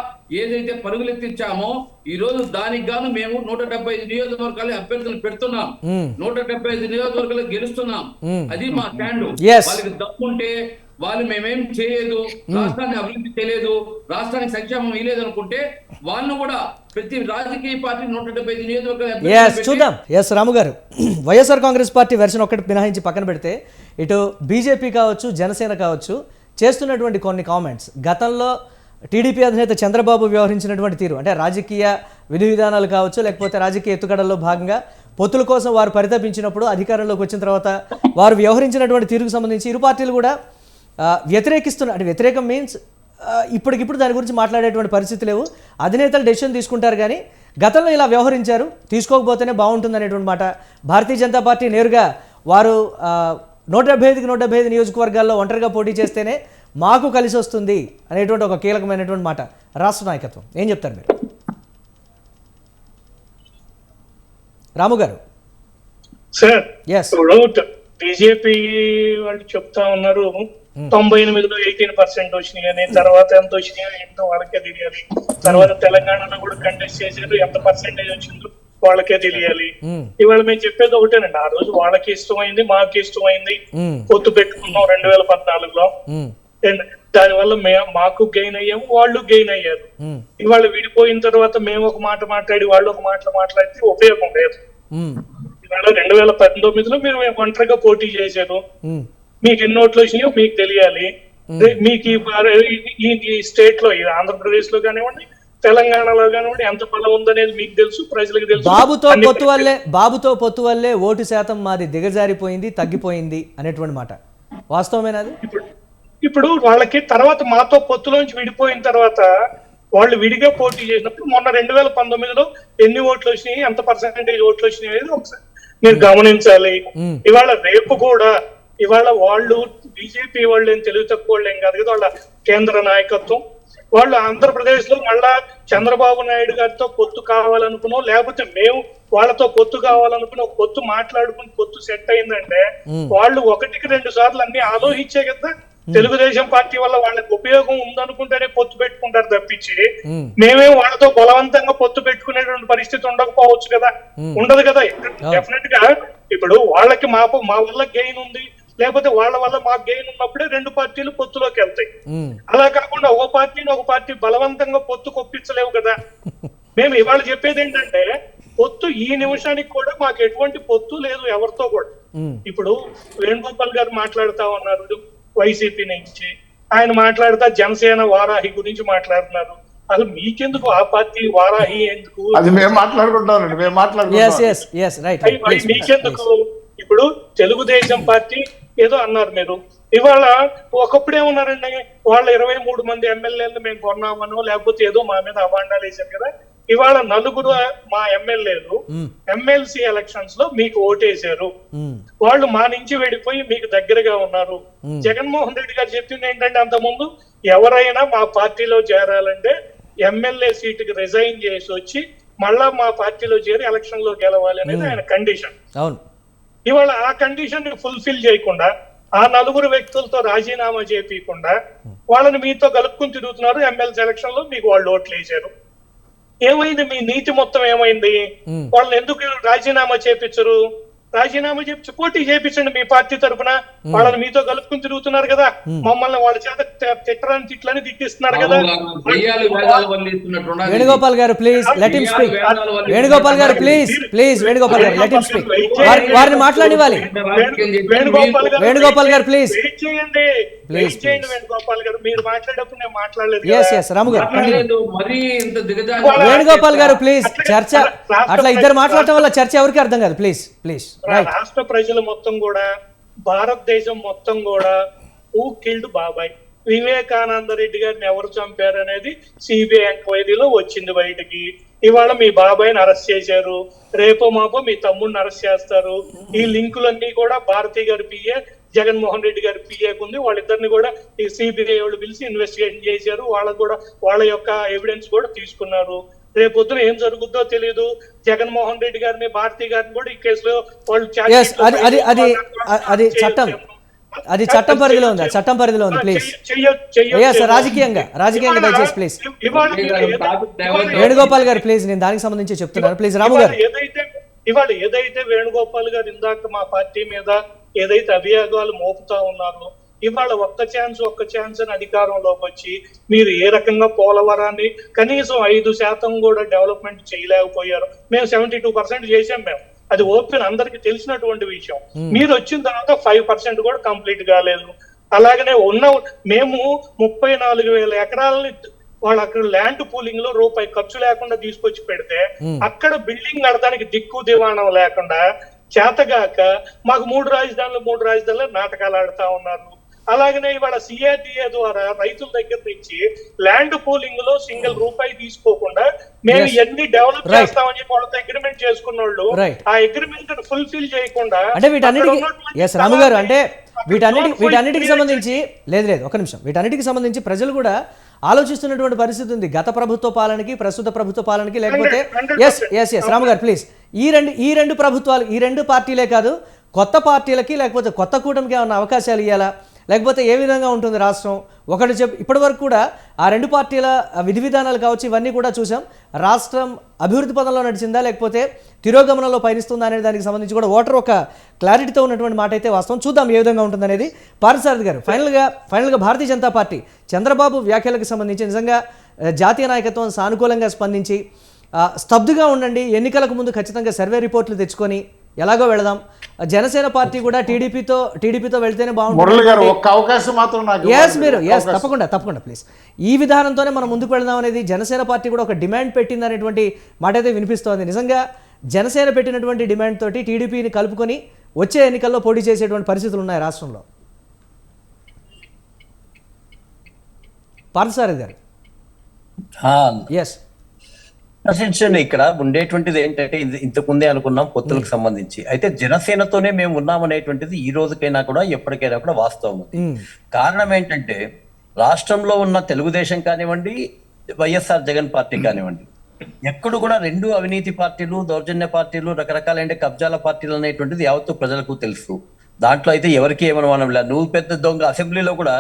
ఏదైతే పరుగులెత్తించామో ఈ రోజు దానికి గాను మేము 175 నియోజకవర్గాలు అభ్యర్థులు పెడుతున్నాం. 175 నియోజకవర్గాలు గెలుస్తున్నాం. అది మా స్టాండ్. వాళ్ళకి దమ్ముంటే వాళ్ళు మేమేం చేయలేదు, రాష్ట్రాన్ని అభివృద్ధి చేయలేదు, రాష్ట్రానికి సంక్షేమం ఇవ్వలేదు అనుకుంటే వాళ్ళు కూడా ప్రతి రాజకీయ పార్టీ 175 నియోజకవర్గాలు చూద్దాం. రాము గారు, వైఎస్ఆర్ కాంగ్రెస్ పార్టీ వెర్షన్ ఒకటి మినహాయించి పక్కన పెడితే ఇటు బీజేపీ కావచ్చు, జనసేన కావచ్చు, చేస్తున్నటువంటి కొన్ని కామెంట్స్, గతంలో టీడీపీ అధినేత చంద్రబాబు వ్యవహరించినటువంటి తీరు, అంటే రాజకీయ విధి విధానాలు కావచ్చు, లేకపోతే రాజకీయ ఎత్తుగడల్లో భాగంగా పొత్తుల కోసం వారు పరితపించినప్పుడు అధికారంలోకి వచ్చిన తర్వాత వారు వ్యవహరించినటువంటి తీరుకు సంబంధించి ఇరు పార్టీలు కూడా వ్యతిరేకిస్తున్నారు. అంటే వ్యతిరేకం మీన్స్ ఇప్పటికిప్పుడు దాని గురించి మాట్లాడేటువంటి పరిస్థితి లేవు. అధినేతలు డెసిషన్ తీసుకుంటారు, కానీ గతంలో ఇలా వ్యవహరించారు, తీసుకోకపోతేనే బాగుంటుంది అనేటువంటి మాట. భారతీయ జనతా పార్టీ నేరుగా వారు 175కి 175 నియోజకవర్గాల్లో ఒంటరిగా పోటీ చేస్తేనే మాకు కలిసి వస్తుంది అనేటువంటి ఒక కీలకమైనటువంటి మాట. రాష్ట్ర నాయకత్వం ఏం చెప్తారు మీరు? రాము గారు. సార్, బీజేపీ వాళ్ళు చెప్తా ఉన్నారు 98లో 18% వచ్చినాయి అని, తర్వాత ఎంత వచ్చినాయో ఏంటో వాళ్ళకే తెలియాలి. తర్వాత తెలంగాణలో కూడా కంటెస్ట్ చేశారు, ఎంత పర్సెంటేజ్ వచ్చిందో వాళ్ళకే తెలియాలి. ఇవాళ మేము చెప్పేది ఒకటేనండి, ఆ రోజు వాళ్ళకి ఇష్టమైంది, మాకు ఇష్టమైంది, పొత్తు పెట్టుకున్నాం 2014లో. దానివల్ల మాకు గెయిన్ అయ్యాము, వాళ్ళు గెయిన్ అయ్యారు. ఇవాళ విడిపోయిన తర్వాత మేము ఒక మాట మాట్లాడి వాళ్ళు ఒక మాట మాట్లాడితే ఉపయోగం లేదు. ఇవాళ 2019లో మీరు ఒంటరిగా పోటీ చేశారు, మీకు ఎన్ని ఓట్లు వచ్చినాయో మీకు తెలియాలి. మీకు ఈ స్టేట్ లో, ఆంధ్రప్రదేశ్ లో కానివ్వండి, తెలంగాణలో కానివ్వండి, ఎంత బలం ఉందనేది మీకు తెలుసు, ప్రజలకు తెలుసు. బాబుతో పొత్తు వల్లే ఓటు శాతం మాది దిగజారిపోయింది, తగ్గిపోయింది అనేటువంటి మాట వాస్తవమేనాది? ఇప్పుడు వాళ్ళకి తర్వాత మాతో పొత్తులోంచి విడిపోయిన తర్వాత వాళ్ళు విడిగా పోటీ చేసినప్పుడు మొన్న 2019లో ఎన్ని ఓట్లు వచ్చినాయి, ఎంత పర్సెంటేజ్ ఓట్లు వచ్చినాయి అనేది ఒకసారి మీరు గమనించాలి. ఇవాళ రేపు కూడా ఇవాళ వాళ్ళు బీజేపీ వాళ్ళు ఏం తెలివి తక్కువ వాళ్ళు ఏం కాదు కదా, వాళ్ళ కేంద్ర నాయకత్వం వాళ్ళు ఆంధ్రప్రదేశ్ లో మళ్ళా చంద్రబాబు నాయుడు గారితో పొత్తు కావాలనుకున్నాం, లేకపోతే మేము వాళ్ళతో పొత్తు కావాలనుకున్న పొత్తు మాట్లాడుకుని పొత్తు సెట్ అయిందంటే వాళ్ళు 1కి 2 సార్లు అన్ని ఆలోచించే కదా. తెలుగుదేశం పార్టీ వల్ల వాళ్ళకి ఉపయోగం ఉందనుకుంటేనే పొత్తు పెట్టుకుంటారు తప్పించి మేమే వాళ్ళతో బలవంతంగా పొత్తు పెట్టుకునేటువంటి పరిస్థితి ఉండకపోవచ్చు కదా, ఉండదు కదా. డెఫినెట్ గా ఇప్పుడు వాళ్ళకి మా వల్ల గెయిన్ ఉంది, లేకపోతే వాళ్ళ వల్ల మాకు గెయిన్ ఉన్నప్పుడే 2 పార్టీలు పొత్తులోకి వెళ్తాయి. అలా కాకుండా ఒక పార్టీ బలవంతంగా పొత్తు కొప్పించలేవు కదా. మేము ఇవాళ చెప్పేది ఏంటంటే పొత్తు ఈ నిమిషానికి కూడా మాకు ఎటువంటి పొత్తు లేదు ఎవరితో కూడా. ఇప్పుడు వేణుగోపాల్ గారు మాట్లాడుతా ఉన్నారు వైసీపీ నుంచి, ఆయన మాట్లాడుతా జనసేన వారాహి గురించి మాట్లాడుతున్నారు. అసలు మీకెందుకు ఆ పార్టీ వారాహి ఎందుకు? అది మేము మాట్లాడుకుంటామండి, మేము మాట్లాడుకుంటాం. మీకెందుకు? ఇప్పుడు తెలుగుదేశం పార్టీ ఏదో అన్నారు మీరు, ఇవాళ ఒకప్పుడు ఏమన్నారండి, వాళ్ళ 23 మంది ఎమ్మెల్యేలు మేము కొన్నామనో లేకపోతే ఏదో మా మీద అభాండాలు వేశారు కదా. ఇవాళ 4 మా ఎమ్మెల్యేలు ఎమ్మెల్సీ ఎలక్షన్స్ లో మీకు ఓటేశారు, వాళ్ళు మా నుంచి వెళ్ళిపోయి మీకు దగ్గరగా ఉన్నారు. జగన్మోహన్ రెడ్డి గారు చెప్పింది ఏంటంటే, అంతకుముందు ఎవరైనా మా పార్టీలో చేరాలంటే ఎమ్మెల్యే సీటుకి రిజైన్ చేసి వచ్చి మళ్ళా మా పార్టీలో చేరి ఎలక్షన్ లో గెలవాలి అనేది ఆయన కండిషన్. ఇవాళ ఆ కండిషన్ ని ఫుల్ఫిల్ చేయకుండా ఆ 4 వ్యక్తులతో రాజీనామా చేయకుండా వాళ్ళని మీతో కలుపుకుని తిరుగుతున్నారు. ఎమ్మెల్సీ ఎలక్షన్ లో మీకు వాళ్ళు ఓట్లు వేశారు. ఏమైంది మీ నీతి మొత్తం ఏమైంది? వాళ్ళని ఎందుకు రాజీనామా చేపించరు? రాజీనామా చేపించి పోటీ చేపించండి మీ పార్టీ తరఫున. వాళ్ళని మీతో కలుపుకుని తిరుగుతున్నారు కదా, మమ్మల్ని వాళ్ళ చేత తిట్లని తిట్టిస్తున్నారు కదా. వేణుగోపాల్ గారు please let him speak. Venugopal గారు ప్లీజ్ వేణుగోపాల్ గారు లెట్ హిమ్ స్పీక్. వారిని మాట్లాడివ్వాలి. వేణుగోపాల్ గారు ప్లీజ్ చేయండి, వేణుగోపాల్ గారు మీరు మాట్లాడేటప్పుడు నేను మాట్లాడలేదు. రాము గారు వేణుగోపాల్ గారు ప్లీజ్. చర్చ అట్లా ఇద్దరు మాట్లాడటం వల్ల చర్చ ఎవరికి అర్థం కాదు. ప్లీజ్. రాష్ట్ర ప్రజలు మొత్తం కూడా భారతదేశం మొత్తం కూడా హూ కిల్డ్ బాబాయ్, వివేకానంద రెడ్డి గారిని ఎవరు చంపారు అనేది సిబిఐ ఎంక్వైరీలో వచ్చింది బయటికి. ఇవాళ మీ బాబాయ్ని అరెస్ట్ చేశారు, రేపో మాపో మీ తమ్ముడిని అరెస్ట్ చేస్తారు. ఈ లింకులన్నీ కూడా భారతి గారి పిఏ, జగన్మోహన్ రెడ్డి గారి పిఏకు ఉంది. వాళ్ళిద్దరిని కూడా ఈ సిబిఐ వాళ్ళు పిలిచి ఇన్వెస్టిగేషన్ చేశారు. వాళ్ళకు కూడా వాళ్ళ యొక్క ఎవిడెన్స్ కూడా తీసుకున్నారు. రేపొద్దున ఏం జరుగుతుందో తెలియదు. జగన్మోహన్ రెడ్డి గారిని, భారతి గారిని కూడా ఈ కేసులో వాళ్ళు Yes, అది చట్టం, అది చట్టం పరిధిలో ఉంది, చట్టం పరిధిలో ఉంది. ప్లీజ్ రాజకీయంగా దయచేసి ప్లీజ్. వేణుగోపాల్ గారు ప్లీజ్, నేను దానికి సంబంధించి చెప్తున్నాను. ప్లీజ్ రాము గారు. ఏదైతే వేణుగోపాల్ గారు ఇందాక మా పార్టీ మీద ఏదైతే అభియోగాలు మోపుతా ఉన్నారో, ఇవాళ ఒక్క ఛాన్స్ అని అధికారంలోకి వచ్చి మీరు ఏ రకంగా పోలవరాన్ని కనీసం 5% కూడా డెవలప్మెంట్ చేయలేకపోయారు. మేము 72% చేసాం. మేము అది ఓపెన్ అందరికి తెలిసినటువంటి విషయం. మీరు వచ్చిన తర్వాత 5% కూడా కంప్లీట్ కాలేదు. అలాగనే మేము 34,000 ఎకరాలని వాళ్ళు అక్కడ ల్యాండ్ పూలింగ్ లో రూపాయి ఖర్చు లేకుండా తీసుకొచ్చి పెడితే అక్కడ బిల్డింగ్ కడటానికి దిక్కు దివాణం లేకుండా చేతగాక మాకు 3 రాజధానులు నాటకాలు ఆడుతా ఉన్నారు. అలాగనే ఇవాళ సిఆర్డిఏ ద్వారా రైతుల దగ్గర నుంచి ల్యాండ్ పూలింగ్ లో సింగిల్ రూపాయి తీసుకోకుండా మేము ఇవన్నీ డెవలప్ చేస్తామని చెప్పి వాళ్ళతో అగ్రిమెంట్ చేసుకున్న వాళ్ళు ఆ అగ్రిమెంట్ ఫుల్ఫిల్ చేయకుండా అంటే వీటన్నిటికీ రాము గారు, అంటే వీటన్నిటికి సంబంధించి లేదు ఒక నిమిషం, వీటన్నిటికి సంబంధించి ప్రజలు కూడా ఆలోచిస్తున్నటువంటి పరిస్థితి ఉంది. గత ప్రభుత్వ పాలనకి, ప్రస్తుత ప్రభుత్వ పాలనకి, లేకపోతే ఎస్ రాము గారు ప్లీజ్, ఈ రెండు ప్రభుత్వాలు, ఈ రెండు పార్టీలే కాదు, కొత్త పార్టీలకి లేకపోతే కొత్త కూటమికి ఏమన్నా అవకాశాలు ఇవ్వాలా, లేకపోతే ఏ విధంగా ఉంటుంది రాష్ట్రం? ఒకటి ఇప్పటి వరకు కూడా ఆ రెండు పార్టీల విధి విధానాలు కావచ్చు, ఇవన్నీ కూడా చూసాం. రాష్ట్రం అభివృద్ధి పదంలో నడిచిందా లేకపోతే తిరోగమనంలో పయనిస్తుందా అనే దానికి సంబంధించి కూడా ఓటర్ ఒక క్లారిటీతో ఉన్నటువంటి మాట అయితే వాస్తవం. చూద్దాం ఏ విధంగా ఉంటుంది అనేది. పార్థసారథి గారు, ఫైనల్గా భారతీయ జనతా పార్టీ చంద్రబాబు వ్యాఖ్యలకు సంబంధించి నిజంగా జాతీయ నాయకత్వం సానుకూలంగా స్పందించి స్తబ్దుగా ఉండండి, ఎన్నికలకు ముందు ఖచ్చితంగా సర్వే రిపోర్ట్లు తెచ్చుకొని ఎలాగో వెళదాం, జనసేన పార్టీ కూడా టీడీపీతో వెళ్తేనే బాగుంటుంది. తప్పకుండా ప్లీజ్, ఈ విధానంతోనే మనం ముందుకు వెళదాం అనేది జనసేన పార్టీ కూడా ఒక డిమాండ్ పెట్టింది అనేటువంటి మాట అయితే వినిపిస్తోంది. నిజంగా జనసేన పెట్టినటువంటి డిమాండ్ తోటి టీడీపీని కలుపుకొని వచ్చే ఎన్నికల్లో పోటీ చేసేటువంటి పరిస్థితులు ఉన్నాయి రాష్ట్రంలో. పార్థసారథి గారు. ఎస్ ఇక్కడ ఉండేటువంటిది ఏంటంటే, ఇంతకుముందే అనుకున్నాం పొత్తులకు సంబంధించి. అయితే జనసేనతోనే మేము ఉన్నామనేటువంటిది ఈ రోజుకైనా కూడా ఎప్పటికైనా కూడా వాస్తవం. కారణం ఏంటంటే, రాష్ట్రంలో ఉన్న తెలుగుదేశం కానివ్వండి, వైఎస్ఆర్ జగన్ పార్టీ కానివ్వండి, ఎప్పుడు కూడా రెండు అవినీతి పార్టీలు, దౌర్జన్య పార్టీలు, రకరకాల కబ్జాల పార్టీలు అనేటువంటిది యావత్తు ప్రజలకు తెలుసు. దాంట్లో అయితే ఎవరికి ఏమనుమానం లేదు. నువ్వు పెద్ద దొంగ, అసెంబ్లీలో కూడా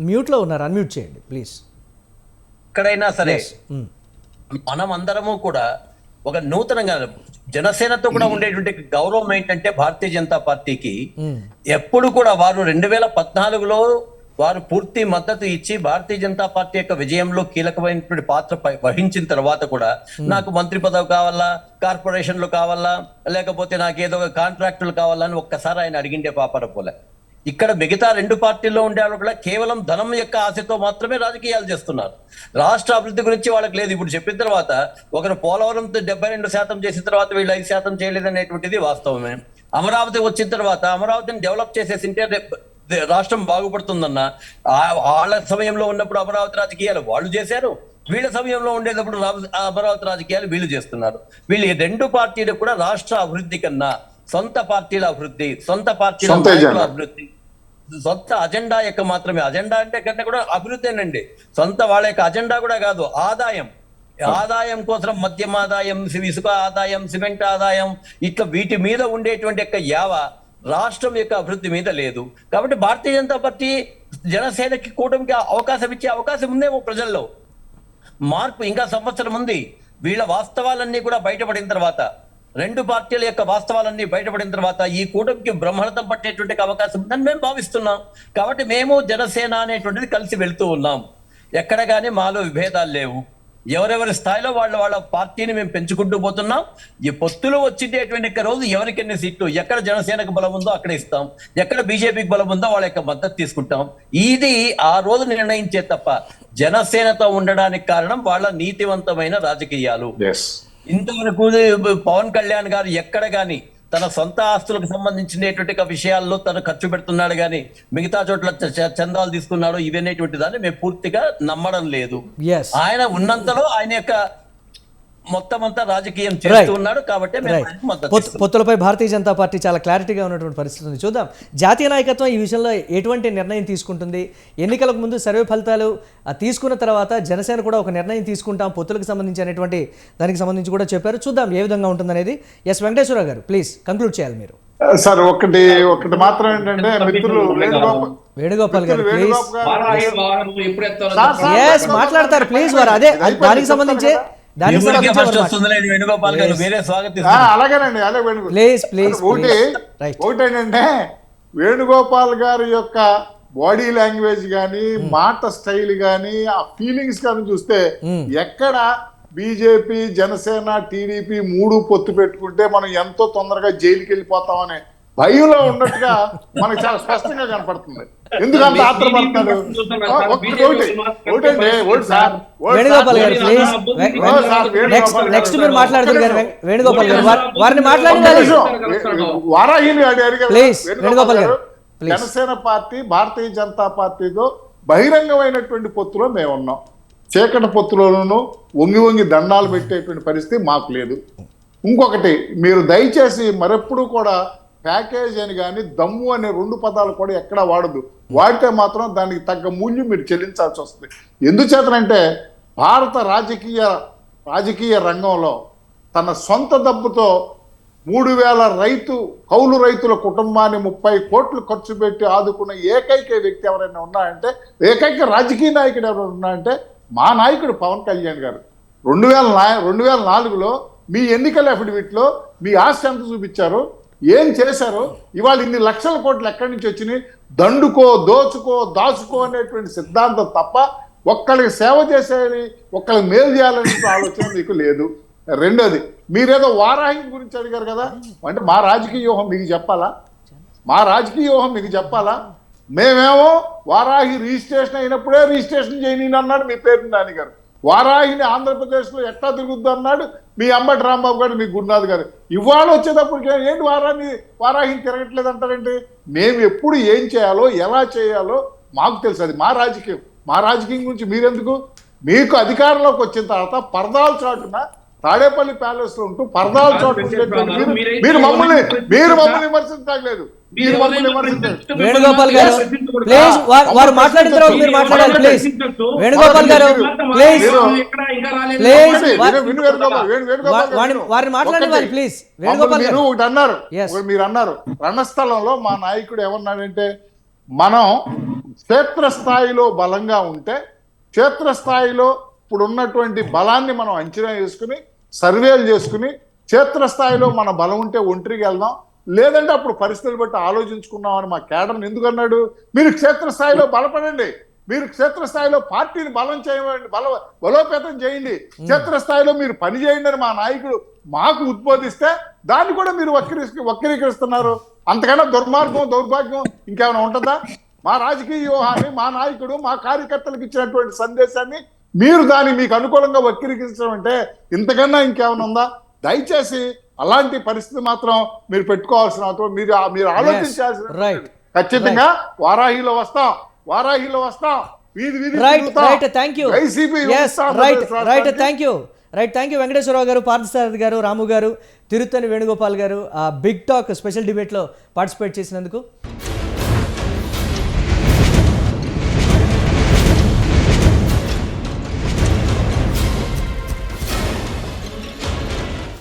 మ్యూట్లో ఉన్నారు, అన్మ్యూట్ చేయండి ప్లీజ్. ఎక్కడైనా సరే మనం అందరము కూడా ఒక నూతనంగా జనసేనతో కూడా ఉండేటువంటి గౌరవం ఏంటంటే, భారతీయ జనతా పార్టీకి ఎప్పుడు కూడా వారు 2014లో వారు పూర్తి మద్దతు ఇచ్చి భారతీయ జనతా పార్టీ యొక్క విజయంలో కీలకమైనటువంటి పాత్ర వహించిన తర్వాత కూడా నాకు మంత్రి పదవి కావాలా, కార్పొరేషన్లు కావాలా, లేకపోతే నాకు ఏదో కాంట్రాక్టులు కావాలని ఒక్కసారి ఆయన అడిగిండే పాపర పోలే. ఇక్కడ మిగతా రెండు పార్టీల్లో ఉండే వాళ్ళు కూడా కేవలం ధనం యొక్క ఆశతో మాత్రమే రాజకీయాలు చేస్తున్నారు. రాష్ట్ర అభివృద్ధి గురించి వాళ్ళకి లేదు. ఇప్పుడు చెప్పిన తర్వాత ఒకరు పోలవరం 72% చేసిన తర్వాత వీళ్ళు 5% చేయలేదనేటువంటిది వాస్తవమే. అమరావతి వచ్చిన తర్వాత అమరావతిని డెవలప్ చేసేసింటే రాష్ట్రం బాగుపడుతుందన్న వాళ్ళ సమయంలో ఉన్నప్పుడు అమరావతి రాజకీయాలు వాళ్ళు చేశారు, వీళ్ళ సమయంలో ఉండేటప్పుడు అమరావతి రాజకీయాలు వీళ్ళు చేస్తున్నారు. వీళ్ళు రెండు పార్టీలు కూడా రాష్ట్ర అభివృద్ధి కన్నా సొంత పార్టీల అభివృద్ధి, సొంత పార్టీల అభివృద్ధి, సొంత అజెండా యొక్క మాత్రమే, అజెండా అంటే కన్నా కూడా అభివృద్ధి సొంత వాళ్ళ యొక్క అజెండా కూడా కాదు, ఆదాయం కోసం మద్యం ఆదాయం, ఇసుక ఆదాయం, సిమెంట్ ఆదాయం, ఇట్లా వీటి మీద ఉండేటువంటి యొక్క యావ రాష్ట్రం యొక్క అభివృద్ధి మీద లేదు. కాబట్టి భారతీయ జనతా పార్టీ జనసేనకి కూటమికి అవకాశం ఇచ్చే అవకాశం ఉందేమో. ప్రజల్లో మార్పు ఇంకా సంవత్సరం ఉంది. వీళ్ళ వాస్తవాలన్నీ కూడా బయటపడిన తర్వాత, రెండు పార్టీల యొక్క వాస్తవాలన్నీ బయటపడిన తర్వాత ఈ కూటమికి బ్రహ్మరథం పట్టేటువంటి అవకాశం ఉందని మేము భావిస్తున్నాం. కాబట్టి మేము జనసేన అనేటువంటిది కలిసి వెళ్తూ ఉన్నాం. ఎక్కడ కానీ మాలో విభేదాలు లేవు. ఎవరెవరి స్థాయిలో వాళ్ళ పార్టీని మేము పెంచుకుంటూ పోతున్నాం. ఈ పొత్తులు వచ్చేటటువంటి రోజు ఎవరికి ఎన్ని సీట్లు, ఎక్కడ జనసేనకు బలం ఉందో అక్కడ ఇస్తాం, ఎక్కడ బీజేపీకి బలం ఉందో వాళ్ళ యొక్క మద్దతు తీసుకుంటాం. ఇది ఆ రోజు నిర్ణయించే తప్ప జనసేనతో ఉండడానికి కారణం వాళ్ళ నీతివంతమైన రాజకీయాలు. ఇంతవరకు పవన్ కళ్యాణ్ గారు ఎక్కడ గాని తన సొంత ఆస్తులకు సంబంధించినటువంటి విషయాల్లో తను ఖర్చు పెడుతున్నాడు కానీ మిగతా చోట్ల చందాలు తీసుకున్నాడు ఇవనేటువంటి దాన్ని మేము పూర్తిగా నమ్మడం లేదు. Yes. ఆయన ఉన్నంతలో ఆయన యొక్క మొత్తం అంతా రాజకీయం చేస్తూ ఉన్నాడు కాబట్టి మేము ఆయనకు మద్దతు ఇస్తున్నాం. పొత్తులపై భారతీయ జనతా పార్టీ చాలా క్లారిటీగా ఉన్నటువంటి పరిస్థితి ఉంది. చూద్దాం జాతీయ నాయకత్వం ఈ విషయంలో ఎటువంటి నిర్ణయం తీసుకుంటుంది. ఎన్నికలకు ముందు సర్వే ఫలితాలు తీసుకున్న తర్వాత జనసేన కూడా ఒక నిర్ణయం తీసుకుంటాం పొత్తులకు సంబంధించి అనేటువంటి దానికి సంబంధించి కూడా చెప్పారు. చూద్దాం ఏ విధంగా ఉంటుందనేది. ఎస్ వెంకటేశ్వరరావు గారు ప్లీజ్ కంక్లూడ్ చేయాలి మీరు. సార్ ఒకటి మాత్రం ఏంటంటే మిత్రులు వేణుగోపాల్ గారు ప్లీజ్ ఎప్పుడు ఎత్తారో ఎస్ మాట్లాడతారు ప్లీజ్ వారు అదే దానికి సంబంధించి ఎవరికి ఫస్ట్ వస్తుందిలే వేణుగోపాల్ గారు వేరే అలాగేనండి అలాగే ప్లీజ్ ప్లీజ్ ఒకటి ఏంటంటే వేణుగోపాల్ గారి యొక్క బాడీ లాంగ్వేజ్ గాని మాట స్టైల్ గాని ఆ ఫీలింగ్స్ కానీ చూస్తే ఎక్కడ బీజేపీ జనసేన టీడీపీ 3 పొత్తు పెట్టుకుంటే మనం ఎంతో తొందరగా జైలుకి వెళ్ళిపోతామనే భయంలో ఉన్నట్టుగా మనకు చాలా స్పష్టంగా కనపడుతుంది. ఎందుకంత ఆత్రపడుతున్నాడు వేణుగోపాల్ గారు ప్లీజ్ నెక్స్ట్ మీరు మాట్లాడుతున్నారు గారు వేణుగోపాల్ గారు వారిని మాట్లాడాలి వారాహిని ప్లీజ్ వేణుగోపాల్ గారు జనసేన పార్టీ భారతీయ జనతా పార్టీతో బహిరంగమైనటువంటి పొత్తులో మేము ఉన్నాం. చీకటి పొత్తులోనూ వంగి దండాలు పెట్టేటువంటి పరిస్థితి మాకు లేదు. ఇంకొకటి మీరు దయచేసి మరెప్పుడు కూడా ప్యాకేజ్ అని కానీ దమ్ము అనే 2 పదాలు కూడా ఎక్కడా వాడదు. వాడితే మాత్రం దానికి తగ్గ మూల్యం మీరు చెల్లించాల్సి వస్తుంది. ఎందుచేతనంటే భారత రాజకీయ రంగంలో తన సొంత డబ్బుతో 3000 కౌలు రైతుల కుటుంబాన్ని 30 కోట్లు ఖర్చు పెట్టి ఆదుకున్న ఏకైక వ్యక్తి ఎవరైనా ఉన్నారంటే ఏకైక రాజకీయ నాయకుడు ఎవరైనా ఉన్నారంటే మా నాయకుడు పవన్ కళ్యాణ్ గారు. 2004లో మీ ఎన్నికల అఫిడవిట్లో మీ ఆస్తి ఎంత చూపించారు, ఏం చేశారు, ఇవాళ ఇన్ని లక్షల కోట్లు ఎక్కడి నుంచి వచ్చినాయి, దండుకో దోచుకో దాచుకో అనేటువంటి సిద్ధాంతం తప్ప ఒక్కళ్ళకి సేవ చేసేయాలి ఒక్కళ్ళకి మేలు చేయాలనే ఆలోచన మీకు లేదు. రెండోది మీరేదో వారాహి గురించి అడిగారు కదా, అంటే మా రాజకీయ వ్యూహం మీకు చెప్పాలా మేమేమో వారాహి రిజిస్ట్రేషన్ అయినప్పుడే రిజిస్ట్రేషన్ చేయని అన్నాడు మీ పేరు నాని గారు. వారాహిని ఆంధ్రప్రదేశ్లో ఎట్లా తిరుగుద్దు అన్నాడు మీ అంబటి రాంబాబు గారు, మీ గురునాథ్ గారు. ఇవాళ వచ్చేటప్పటికి ఏంటి వారాహిని తిరగట్లేదు అంటారంటే మేము ఎప్పుడు ఏం చేయాలో ఎలా చేయాలో మాకు తెలుసు. అది మా రాజకీయం గురించి మీరెందుకు? మీకు అధికారంలోకి వచ్చిన తర్వాత పరదాల చాటున తాడేపల్లి ప్యాలెస్ లో ఉంటూ పరదాల చాటు మీరు మమ్మల్ని విమర్శించలేదు. వేణుగోపాల్ గారు ప్లీజ్ వారు మాట్లాడిన తర్వాత మీరు మాట్లాడాలి ప్లీజ్. వేణుగోపాల్ గారు ప్లీజ్ వారిని మాట్లాడాలి ప్లీజ్. వేణుగోపాల్ గారు మీరు అన్నారు రణస్థలంలో మా నాయకుడు ఏమన్నాడంటే మనం క్షేత్రస్థాయిలో బలంగా ఉంటే క్షేత్రస్థాయిలో ఇప్పుడు ఉన్నటువంటి బలాన్ని మనం అంచనా వేసుకుని సర్వేలు చేసుకుని క్షేత్రస్థాయిలో మన బలం ఉంటే ఒంటరికి వెళ్దాం, లేదంటే అప్పుడు పరిస్థితులు బట్టి ఆలోచించుకున్నామని మా కేడర్ని ఎందుకన్నాడు. మీరు క్షేత్రస్థాయిలో బలపడండి, మీరు క్షేత్రస్థాయిలో పార్టీని బలోపేతం చేయండి, క్షేత్రస్థాయిలో మీరు పని చేయండి అని మా నాయకుడు మాకు ఉద్బోధిస్తే దాన్ని కూడా మీరు వక్రీకరిస్తున్నారు. అంతకన్నా దౌర్భాగ్యం ఇంకేమైనా ఉంటుందా? మా రాజకీయ వ్యూహాన్ని మా నాయకుడు మా కార్యకర్తలకు ఇచ్చినటువంటి సందేశాన్ని మీరు దాన్ని మీకు అనుకూలంగా వక్రీకరించడం అంటే ఇంతకన్నా ఇంకేమైనా ఉందా? దయచేసి అలాంటి పరిస్థితి మాత్రం మీరు పెట్టుకోవాల్సిన అవసరం మీరు ఆలోచించాల్సిన. ఖచ్చితంగా వారాహిలో వస్తాం వెంకటేశ్వరరావు గారు, పార్థసారథి గారు, రాము గారు, తిరుత్తని వేణుగోపాల్ గారు బిగ్ టాక్ స్పెషల్ డిబేట్లో పార్టిసిపేట్ చేసినందుకు